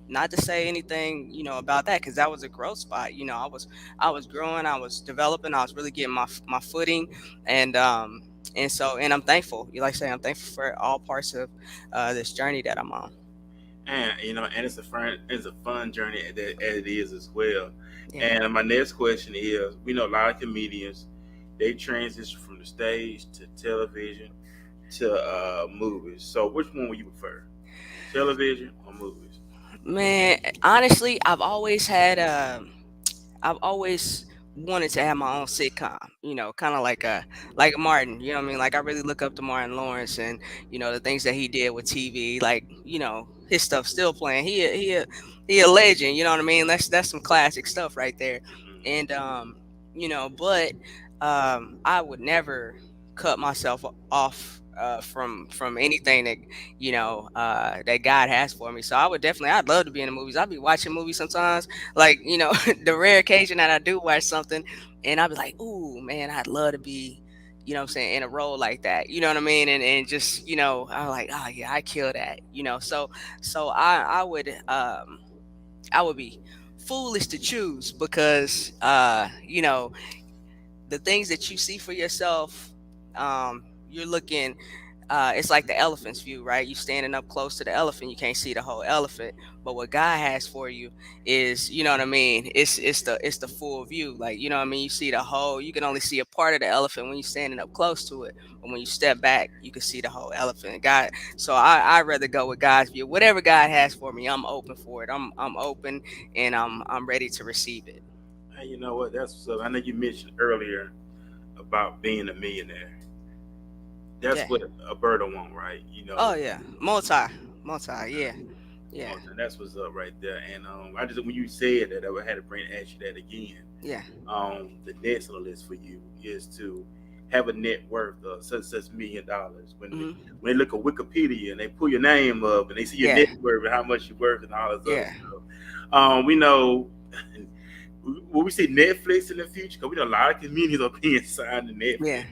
not to say anything about that, because that was a growth spot. I was growing, I was developing, I was really getting my footing. And um and so and I'm thankful, like I say, I'm thankful for all parts of this journey that I'm on. And and it's a fun journey as it is as well. Yeah. And my next question is, we know a lot of comedians, they transition from the stage to television to movies. So which one would you prefer, television or movies? Man, honestly, I've always wanted to have my own sitcom, kind of like Martin, you know what I mean? Like I really look up to Martin Lawrence, and the things that he did with TV, like, his stuff still playing. He a legend, you know what I mean? That's some classic stuff right there. Hmm. And but I would never cut myself off from anything that God has for me. So I'd love to be in the movies. I'd be watching movies sometimes, like, the rare occasion that I do watch something, and I'd be like, ooh, man, I'd love to be, what I'm saying, in a role like that. You know what I mean? And just, I'm like, oh yeah, I kill that. So I would be foolish to choose, because the things that you see for yourself, you're looking, it's like the elephant's view, right? You standing up close to the elephant, you can't see the whole elephant. But what God has for you is, you know what I mean, it's the full view. Like, you know what I mean, you see the whole, you can only see a part of the elephant when you're standing up close to it, but when you step back, you can see the whole elephant. God, so I'd rather go with God's view. Whatever God has for me, I'm open for it. I'm open, and I'm ready to receive it. And you know what? That's what's up. I know you mentioned earlier about being a millionaire. That's Yeah. what Alberta want, right? Oh yeah, multi, yeah, yeah, And that's what's up right there. And I just, when you said that, I had to ask you that again. yeah, The next on the list for you is to have a net worth of such $1 million. When they look at Wikipedia and they pull your name up and they see your yeah, net worth and how much you're worth and all this other yeah, stuff, we know. Will we see Netflix in the future? Because we know a lot of comedians are being signed to yeah, Netflix. yeah.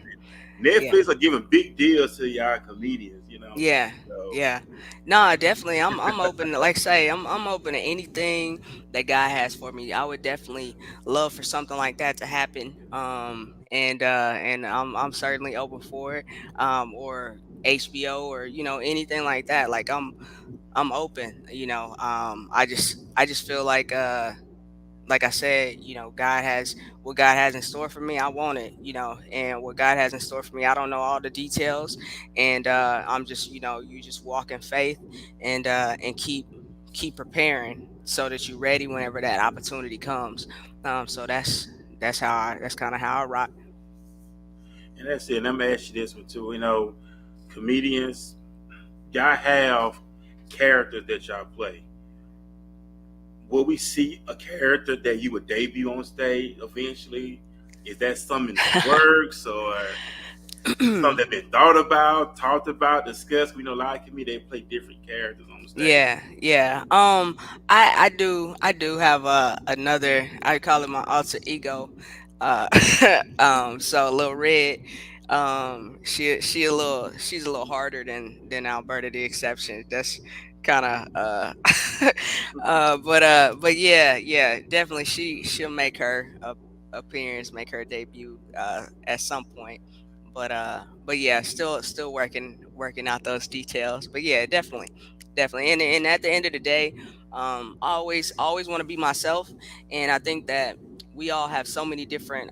Netflix are giving big deals to y'all comedians, Yeah, So, yeah. No, definitely. I'm open. Like I say, I'm open to anything that God has for me. I would definitely love for something like that to happen. And I'm certainly open for it. Or HBO, or anything like that. Like I'm open. I just feel like I said, God has what God has in store for me. I want it, and what God has in store for me, I don't know all the details. And I'm just, you just walk in faith, and keep preparing so that you're ready whenever that opportunity comes. So that's kind of how I rock. and that's it. And I'm gonna ask you this one too. Comedians, y'all have characters that y'all play. Will we see a character that you would debut on stage eventually? Is that something in the works, or something that been thought about, talked about, discussed? We know a lot of comedians, they play different characters on the stage. Yeah, yeah. I do have another. I call it my alter ego. Uh, so Lil Red, she's a little harder than Alberta the Exception. That's kind of but yeah, yeah, definitely she'll make her appearance, make her debut at some point. But yeah, still working out those details. But yeah, definitely. And at the end of the day, always want to be myself. And I think that we all have so many different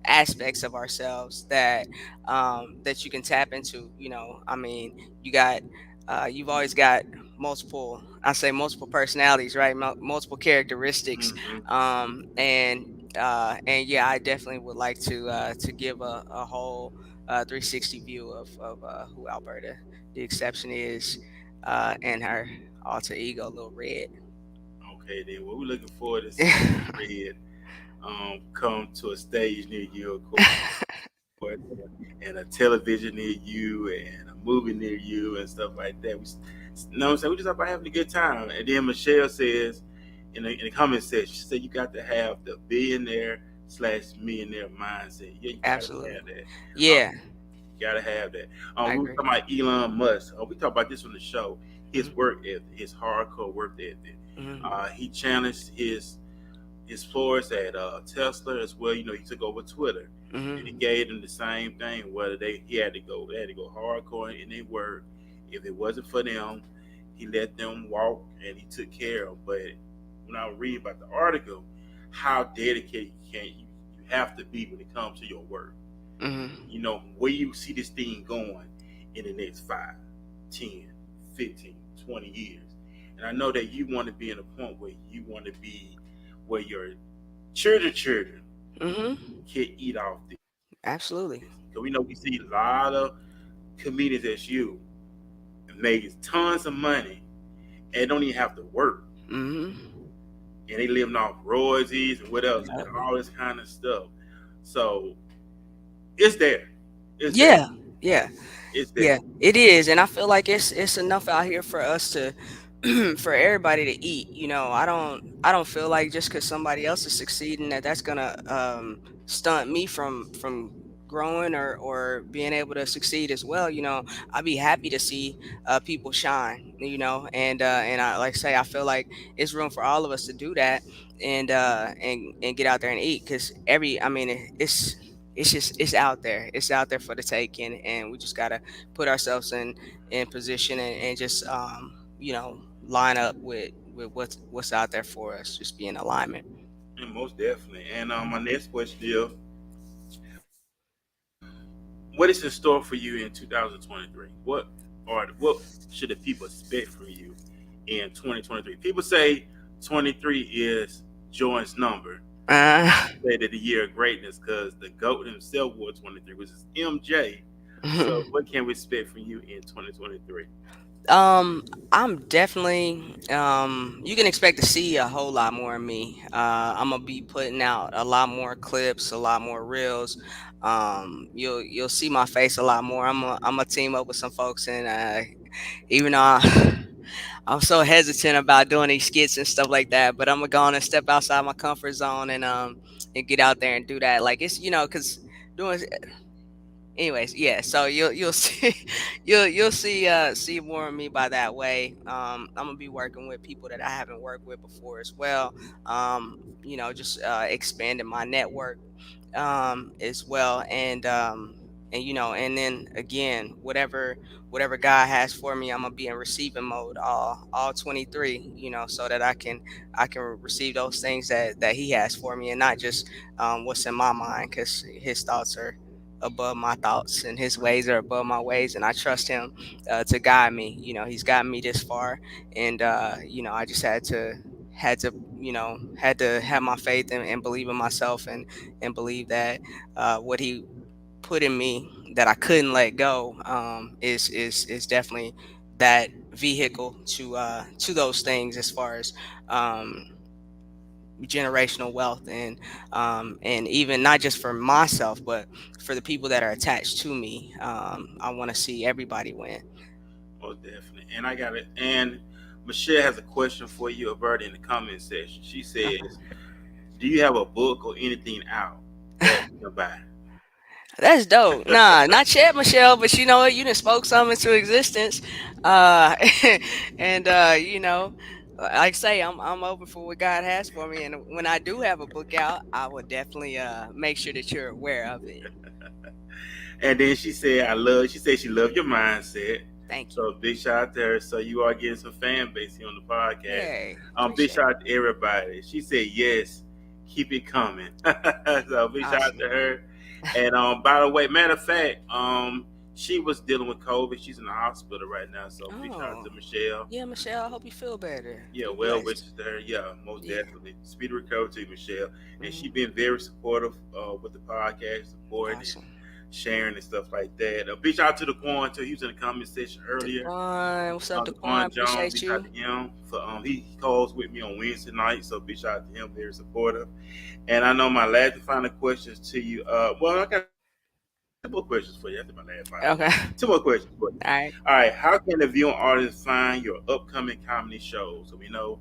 aspects of ourselves that you can tap into. I mean, you got you've always got multiple personalities, right? Multiple characteristics. Hmm. And yeah, I definitely would like to give a whole 360 view of who Alberta the Exception is, and alter ego, Little Red. Okay, then. Well, we're looking forward to seeing Red come to a stage near you, of course, and a television near you, and a movie near you, and stuff like that. You know what I'm saying? We just about having a good time. And then Michelle says in the comment section, she said you got to have the billionaire slash millionaire mindset. Yeah, you got to Absolutely. have that. Um, Yeah, you got to have that. I We were agree. talking about Elon Musk. We talked about this on the show. His Hmm. work ethic, his hardcore work ethic. Hmm. He challenged his floors at Tesla as well. You know, he took over Twitter, and he Hmm. gave them the same thing. Whether they had to go hardcore in their work. If it wasn't for them, he let them walk and he took care of them. But when I read about the article, how dedicated you have to be when it comes to your work. Hmm. You know, where you see this thing going in the next 5, 10, 15, 20 years. And I know that you want to be in a point where you want to be where your children Hmm. can eat off this. Absolutely. Because we know we see a lot of comedians as you make tons of money and don't even have to work. Hmm. And they living off royalties and what else and Yep. all this kind of stuff. So it's there. It's there. Yeah. Yeah. It's there. Yeah, it is, and I feel like it's enough out here for us to for everybody to eat. I don't feel like just because somebody else is succeeding that's gonna stunt me from growing or being able to succeed as well. I'd be happy to see people shine. And I like I say I feel like it's room for all of us to do that and get out there and eat because every I mean it's out there. It's out there for the taking, and we just gotta put ourselves in position and just line up with what's out there for us. Just be in alignment. And most definitely. And my next question is, what is in store for you in 2023? What should the people expect from you in 2023? People say 23 is Jordan's number. uh, Say that the year of greatness because the GOAT himself wore 23, which is MJ. So what can we expect from you in 2023? um I'm definitely you can expect to see a whole lot more of me. I'm gonna be putting out a lot more clips, a lot more reels. You'll see my face a lot more. I'm gonna team up with some folks, and even though I'm so hesitant about doing these skits and stuff like that, but I'm gonna go on and step outside my comfort zone and get out there and do that. Like it's because doing anyways, yeah. So you'll see you'll see more of me by that way. I'm gonna be working with people that I haven't worked with before as well. Just expanding my network as well, and and then again, whatever God has for me, I'm gonna be in receiving mode all 23, so that I can receive those things that He has for me, and not just what's in my mind, because His thoughts are above my thoughts and His ways are above my ways, and I trust Him to guide me. He's gotten me this far, and I just had to have my faith and believe in myself, and believe that what He put in me that I couldn't let go is definitely that vehicle to those things, as far as um, generational wealth, and even not just for myself, but for the people that are attached to me. I want to see everybody win. Most definitely. And I got it. And Michelle has a question for you, Alberta, in the comment section. She says, "Do you have a book or anything out that we can buy?" That's dope. Nah, not yet, Michelle, but you know what? You done spoke something into existence. Uh and like I say, I'm open for what God has for me. And when I do have a book out, I will definitely make sure that you're aware of it. And then she said, she said she loved your mindset. Thank you. So big shout out to her. So you are getting some fan base here on the podcast. Yay. Big Appreciate shout it. out to everybody. She said yes, keep it coming. So big shout out Awesome. to her. And by the way, matter of fact, she was dealing with COVID. She's in the hospital right now. So big shout out Oh. to Michelle. Yeah, Michelle, I hope you feel better. Yeah, Be well blessed. wishes to her. Yeah, most Yeah. definitely. Speedy recovery to you, Michelle. And Hmm. she's been very supportive with the podcast, supporting it. Awesome. sharing and stuff like that. A big shout out to the Quan too. He was in the comment section earlier. Daquan, what's up, Daquan? Daquan Jones, Appreciate big shout you. out to him for he calls with me on Wednesday night, so big shout out to him, very supportive. And I know my last and final questions to you. Well, I got two more questions for you. That's my last final. Okay. Two more questions for you. All right. All right, how can the viewing audience find your upcoming comedy shows? So we know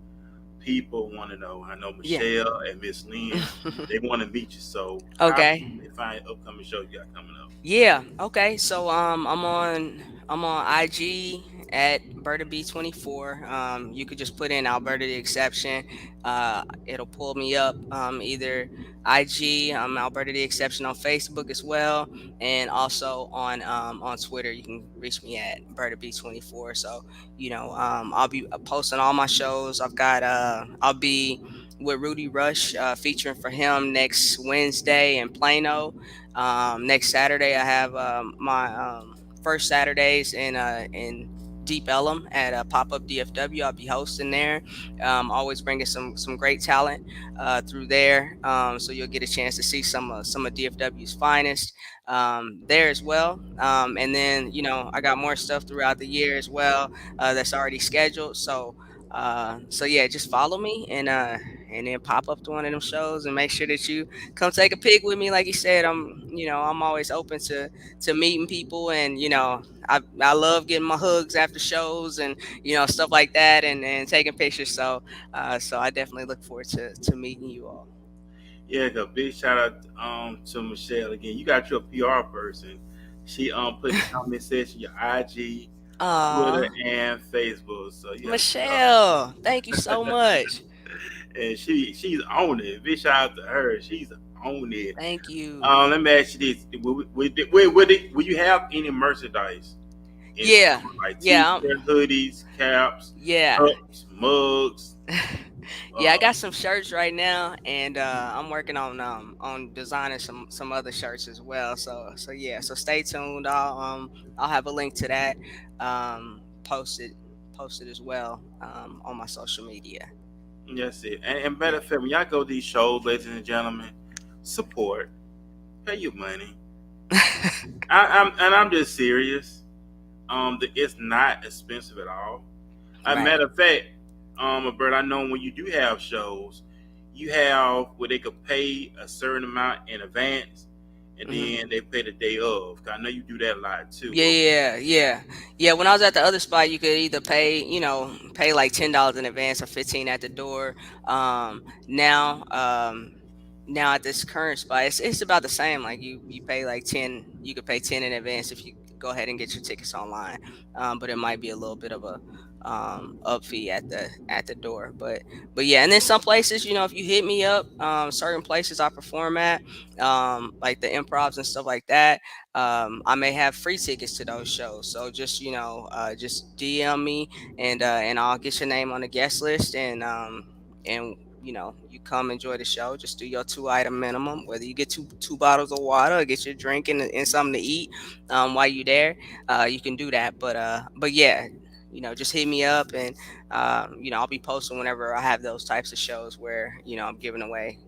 people want to know. I know Yeah. Michelle and Miss Lynn, they want to meet you. So how Okay. can they find upcoming shows you got coming up? Yeah. Okay. So I'm on IG at Berta B24. You could just put in Alberta the exception. It'll pull me up. Either IG, Alberta the exception on Facebook as well, and also on Twitter. You can reach me at Berta B24. So I'll be posting all my shows. I'll be with Rudy Rush, featuring for him next Wednesday in Plano. Next Saturday, I have my first Saturdays in Deep Ellum at Pop Up DFW. I'll be hosting there. Always bringing some great talent through there. So you'll get a chance to see some of DFW's finest there as well. And then I got more stuff throughout the year as well that's already scheduled. So yeah, just follow me and then pop up to one of them shows and make sure that you come take a pic with me. Like you said, I'm always open to meeting people, and I love getting my hugs after shows and stuff like that, and taking pictures. So I definitely look forward to meeting you all. Yeah, a big shout out to Michelle again. You got your PR person. She put in the comment section your IG, Twitter, Aw, and Facebook. So yeah, Michelle, thank you so much. and she's on it. Big shout out to her. She's on it. Thank you. Let me ask you this: will you have any merchandise in Yeah, store, like yeah, t-shirts, hoodies, caps, yeah. cups, mugs? Yeah, I Uh, got some shirts right now, and I'm working on designing some other shirts as well. So yeah, so stay tuned. I'll have a link to that posted as well on my social media. that's it. And matter Yeah. of fact, when y'all go to these shows, ladies and gentlemen, support, pay your money. I'm just serious. It's not expensive at all. As a Right. matter of fact, Bert, I know when you do have shows, you have where they could pay a certain amount in advance, and Mhm. then they pay the day of. 'Cause I know you do that a lot too. Yeah. When I was at the other spot, you could either pay like $10 in advance or 15 at the door. Now, now at this current spot, it's about the same. Like you pay like 10. You could pay 10 in advance if you go ahead and get your tickets online. But it might be a little bit of a up fee at the door. But yeah, and then some places, if you hit me up, certain places I perform at, like the improvs and stuff like that. I may have free tickets to those shows. So just DM me, and I'll get your name on the guest list, and you come enjoy the show. Just do your 2 item minimum. Whether you get two bottles of water or get your drink and something to eat while you're there, you can do that. But yeah. Just hit me up, and I'll be posting whenever I have those types of shows where I'm giving away.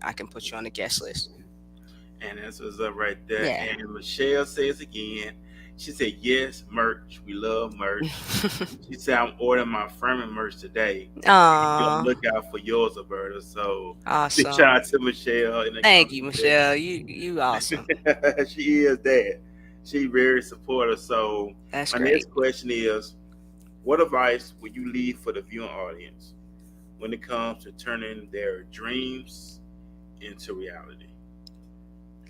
I can put you on the guest list. And that's what's up right there. Yeah. And Michelle says again, she said, yes, merch. We love merch. She said, I'm ordering my Furman merch today. Be on the Aw, lookout for yours, Alberta. So big shout awesome. out to Michelle in the Thank you, comment Michelle. You awesome. section. She is that. She very supportive. So That's my great. next question is, what advice would you leave for the viewing audience when it comes to turning their dreams into reality?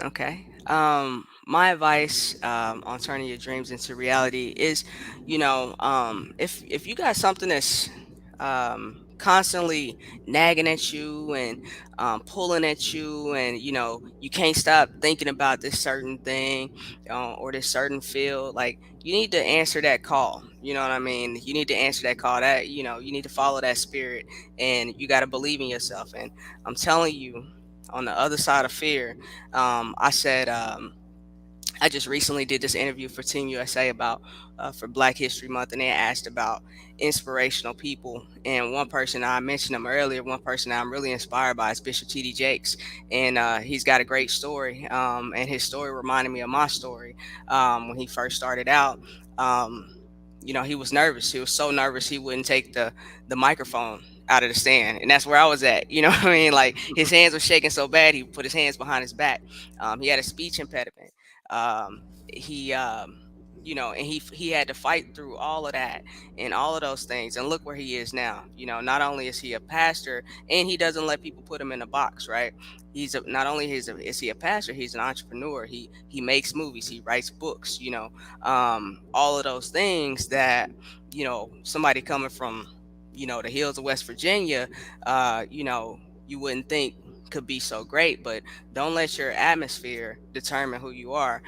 Okay. My advice on turning your dreams into reality is, if you got something that's constantly nagging at you and pulling at you, and you can't stop thinking about this certain thing or this certain field, like you need to answer that call. You know what I mean? You need to answer that call. That you need to follow that spirit, and you got to believe in yourself. And I'm telling you, on the other side of fear, I said, I just recently did this interview for Team USA about for Black History Month, and they asked about inspirational people. And one person, I mentioned him earlier, one person I'm really inspired by is Bishop T.D. Jakes, and he's got a great story. And his story reminded me of my story when he first started out. Um, he was nervous. He was so nervous he wouldn't take the microphone out of the stand, and that's where I was at. You know what I mean? Like his hands were shaking so bad he put his hands behind his back. He had a speech impediment. He and he had to fight through all of that and all of those things, and look where he is now. Not only is he a pastor, and he doesn't let people put him in a box, right? Not only is he a pastor, he's an entrepreneur. He makes movies, he writes books, all of those things that somebody coming from the hills of West Virginia, you wouldn't think could be so great. But don't let your atmosphere determine who you are.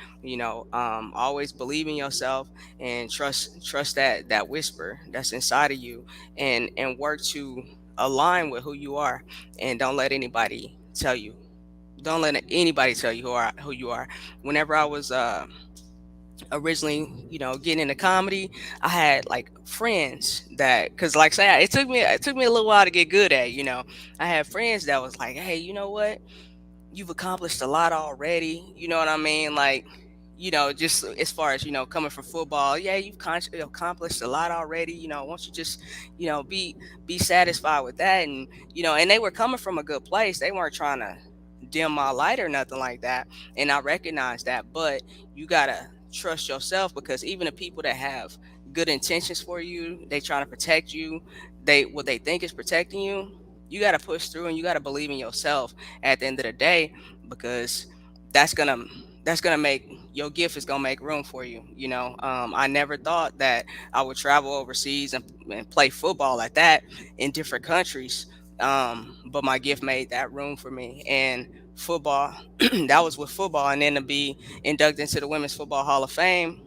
Always believe in yourself and trust that whisper that's inside of you, and work to align with who you are. And don't let anybody tell you who you are. Whenever I was originally getting into comedy, I had like friends that, because like say it took me a little while to get good at I had friends that was like, hey, you know what, you've accomplished a lot already. You know what I mean? Like, just as far as, coming from football, yeah, accomplished a lot already. Won't you just, be satisfied with that? And they were coming from a good place. They weren't trying to dim my light or nothing like that. And I recognize that, but you gotta trust yourself, because even the people that have good intentions for you, they trying to protect you. What they think is protecting you, you got to push through, and you got to believe in yourself at the end of the day, because that's gonna that's gonna make your gift is gonna make room for you. I never thought that I would travel overseas and play football like that in different countries. But my gift made that room for me, and football that was with football, and then to be inducted into the Women's Football Hall of Fame,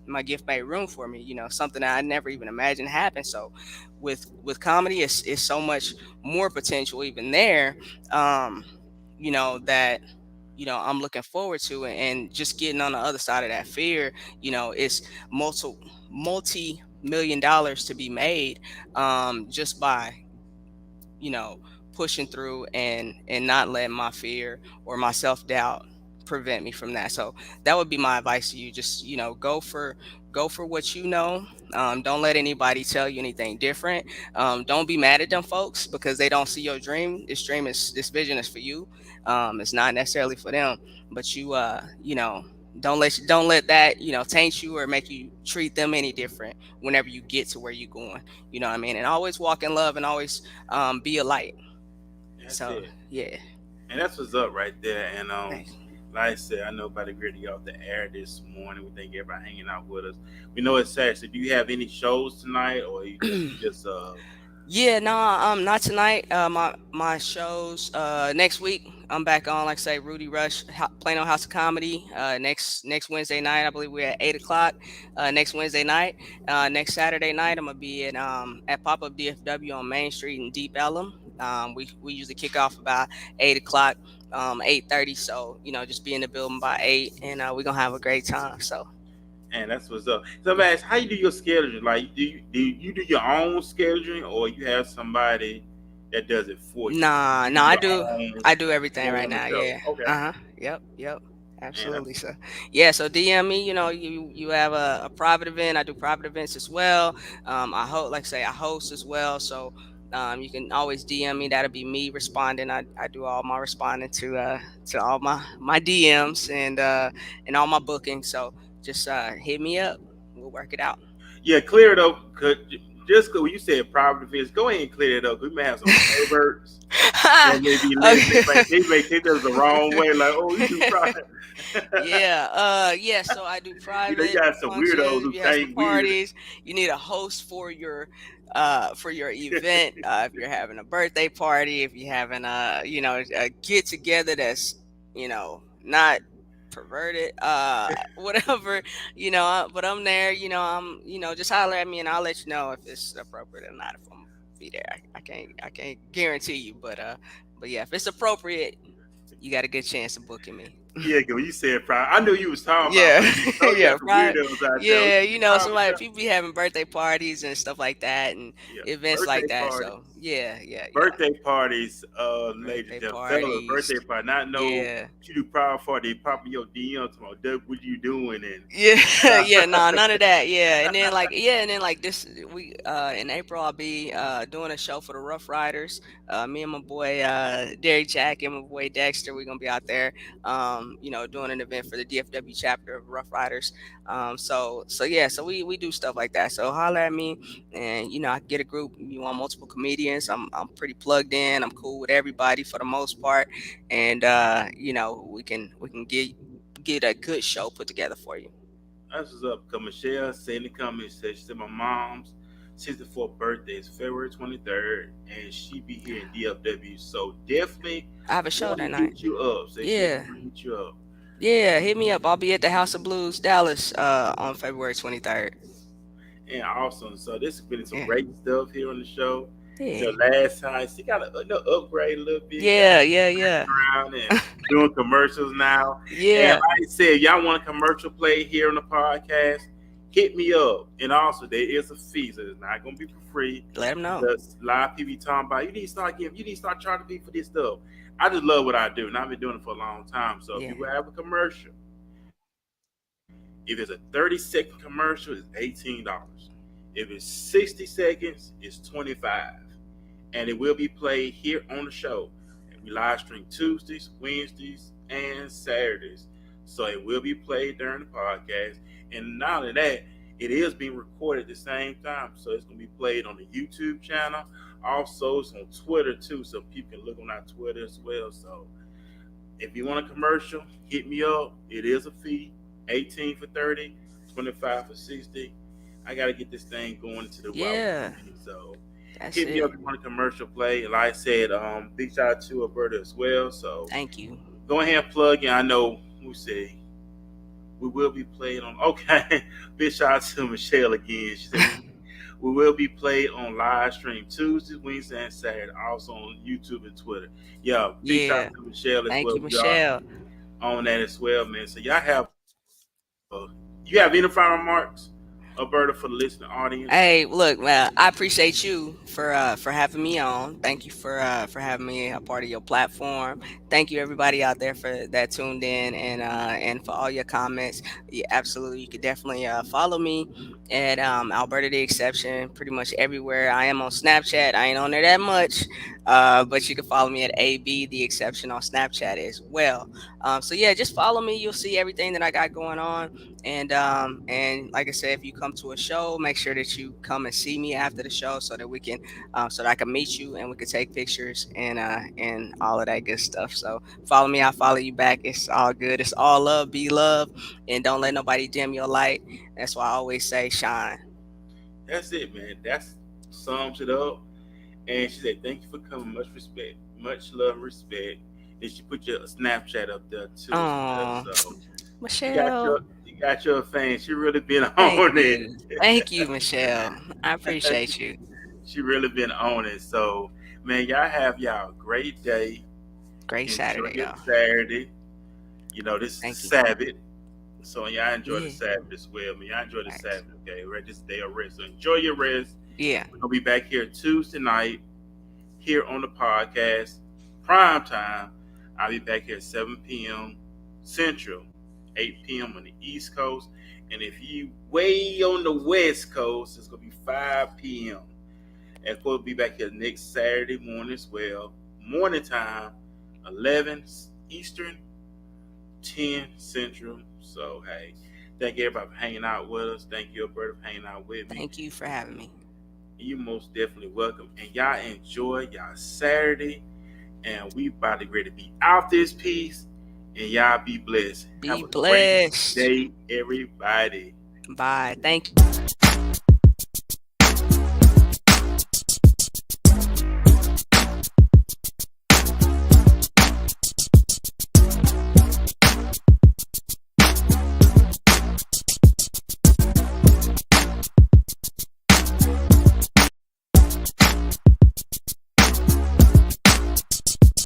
my gift made room for me. Something that I never even imagined happened. So with comedy, it's so much more potential even there. um that I'm looking forward to it, and just getting on the other side of that fear. It's multi-million dollars to be made, just by you know pushing through, and not letting my fear or my self-doubt prevent me from that. So that would be my advice to you. Just go for what you know. Don't let anybody tell you anything different. Don't be mad at them folks because they don't see your dream. This vision is for you. It's not necessarily for them. But don't let that taint you or make you treat them any different whenever you get to where you're going. You know what I mean? And always walk in love, and always be a light. That's So it. yeah. And that's what's up right there. And Thanks. like I said, I know about the grid off the air this morning. We thank everybody hanging out with us. We know it's Saturday. Do you have any shows tonight, or you just Yeah, no, not tonight. My shows next week. I'm back on, like I say, Rudy Rush, Plano House of Comedy. Next Wednesday night, I believe we're at 8 o'clock. Next Wednesday night. Next Saturday night, I'm gonna be at Pop Up DFW on Main Street in Deep Ellum. We usually kick off about 8 o'clock, 8:30. So just be in the building by 8, and we're gonna have a great time. So. and that's what's up. So, guys, how you do your scheduling? Like, do you do your own scheduling, or you have somebody that does it for you? Nah, You no, do I your do. own I do everything right on the now. show. Yeah. Okay, Uh huh. Yep. and Absolutely. So, yeah. So DM me. You have a private event. I do private events as well. Like I say, I host as well. So, you can always DM me. That'll be me responding. I do all my responding to all my DMs, and all my bookings. So just hit me up. We'll work it out. yeah, clear it up. Just when you said private events, go ahead and clear it up. We may have some perverts that may be listening, but Okay. they may take us the wrong way. Like, oh, you do private. Yeah, yeah. So I do You private got some weirdos functions. If who you have some think weird. parties, you need a host for your event. If you're having a birthday party, if you're having a get together that's not perverted, whatever, but I'm there. Just holler at me, and I'll let you know if it's appropriate or not. If I'm be there, I can't guarantee you, but yeah, if it's appropriate, you got a good chance of booking me. Yeah, 'cause when you said Prime, I knew you was talking about. Yeah, I told you yeah, got some right. weirdos out there. Yeah, you know, Prime, somebody people be having birthday parties and stuff like that, and yeah, events birthday like that. party. So yeah, yeah, yeah. Birthday parties, lady, Birthday the fella parties. birthday party. Not know Yeah. you do proud party, pop in your DM tomorrow. Doug, what you doing? And Yeah, yeah, no, none of that. Yeah, and then like this, we in April I'll be doing a show for the Rough Riders. Me and my boy Derek Jack and my boy Dexter, we're gonna be out there, doing an event for the DFW chapter of Rough Riders. So yeah, so we do stuff like that. So holler at me, and I get a group. You want multiple comedians? I'm pretty plugged in. I'm cool with everybody for the most part, and we can get a good show put together for you. that's what's up. Cause Michelle said in the comments, said she said my mom's 64th birthday is February 23rd, and she be here in DFW. So definitely I have a show want that to night. hit you up. Say she Yeah. want to hit you up. Yeah, hit me up. I'll be at the House of Blues, Dallas, on February 23rd. And awesome. So this has been some Yeah. great stuff here on the show. Yeah. Last time she got a upgrade a little bit. Yeah, yeah, yeah. Around and doing commercials now. And Yeah. like I said, if y'all want a commercial play here on the podcast, hit me up. And also, there is a fee, so it's not gonna be for free. Let them know. Because a lot of people be talking about you need to start charging people for this stuff. I just love what I do, and I've been doing it for a long time. So Yeah. if you have a commercial, if it's a 30-second commercial, it's $18. If it's 60 seconds, it's $25. And it will be played here on the show. And we live stream Tuesdays, Wednesdays, and Saturdays. So it will be played during the podcast. And not only that, it is being recorded at the same time. So it's going to be played on the YouTube channel. Also, it's on Twitter too. So people can look on our Twitter as well. So if you want a commercial, hit me up. It is a fee. 18 for 30, 25 for 60. I got to get this thing going to the Yeah. So That's hit me it. up if you want a commercial play. And like I said, big shout out to Alberta as well. So Thank you. go ahead and plug in. I know we say we will be played on. Okay, big shout out to Michelle again. She said we will be played on live stream Tuesdays, Wednesdays, and Saturday. Also on YouTube and Twitter. Yeah, big shout Yeah. out to Michelle as Thank well. you, We are Michelle. on that as well, man. So y'all have you have any final remarks, Alberta, for the listening audience? Hey, look, I appreciate you for having me on. Thank you for having me a part of your platform. Thank you everybody out there for that tuned in and for all your comments. Yeah, absolutely, you could definitely follow me at Alberta the Exception pretty much everywhere. I am on Snapchat. I ain't on there that much, but you can follow me at AB the Exception on Snapchat as well. So yeah, just follow me. You'll see everything that I got going on. And like I said, if you come to a show, make sure that you come and see me after the show so that we can so that I can meet you and we can take pictures and all of that good stuff. So follow me, I'll follow you back. It's all good. It's all love, be love, and don't let nobody dim your light. That's why I always say shine. That's it, man. That's sums it up. And she said, "Thank you for coming. Much respect, much love, and respect." And she put your Snapchat up there too. Oh, So Michelle. you got your fan. She really been Thank on it. you. Thank you, Michelle. I appreciate you. She really been on it. So, man, y'all have y'all a great day. Great Enjoy Saturday, your y'all. Saturday. This Thank is you. Sabbath. So y'all enjoy the Yeah. Sabbath as well. Man, y'all enjoy the Thanks. Sabbath, okay? Right, this day of rest. So enjoy your rest. Yeah. We're gonna be back here Tuesday night here on the podcast. Prime time. I'll be back here at 7 p.m. Central, 8 p.m. on the East Coast. And if you way on the West Coast, it's gonna be 5 p.m. And we'll be back here next Saturday morning as well. Morning time, 11 Eastern, 10 Central. So hey, thank everybody for hanging out with us. Thank you, Alberta, for hanging out with me. Thank you for having me. You most definitely welcome. And y'all enjoy y'all Saturday. And we about to ready to be out this piece. And y'all be blessed. Be Have a blessed. great day, everybody. Bye. Thank you.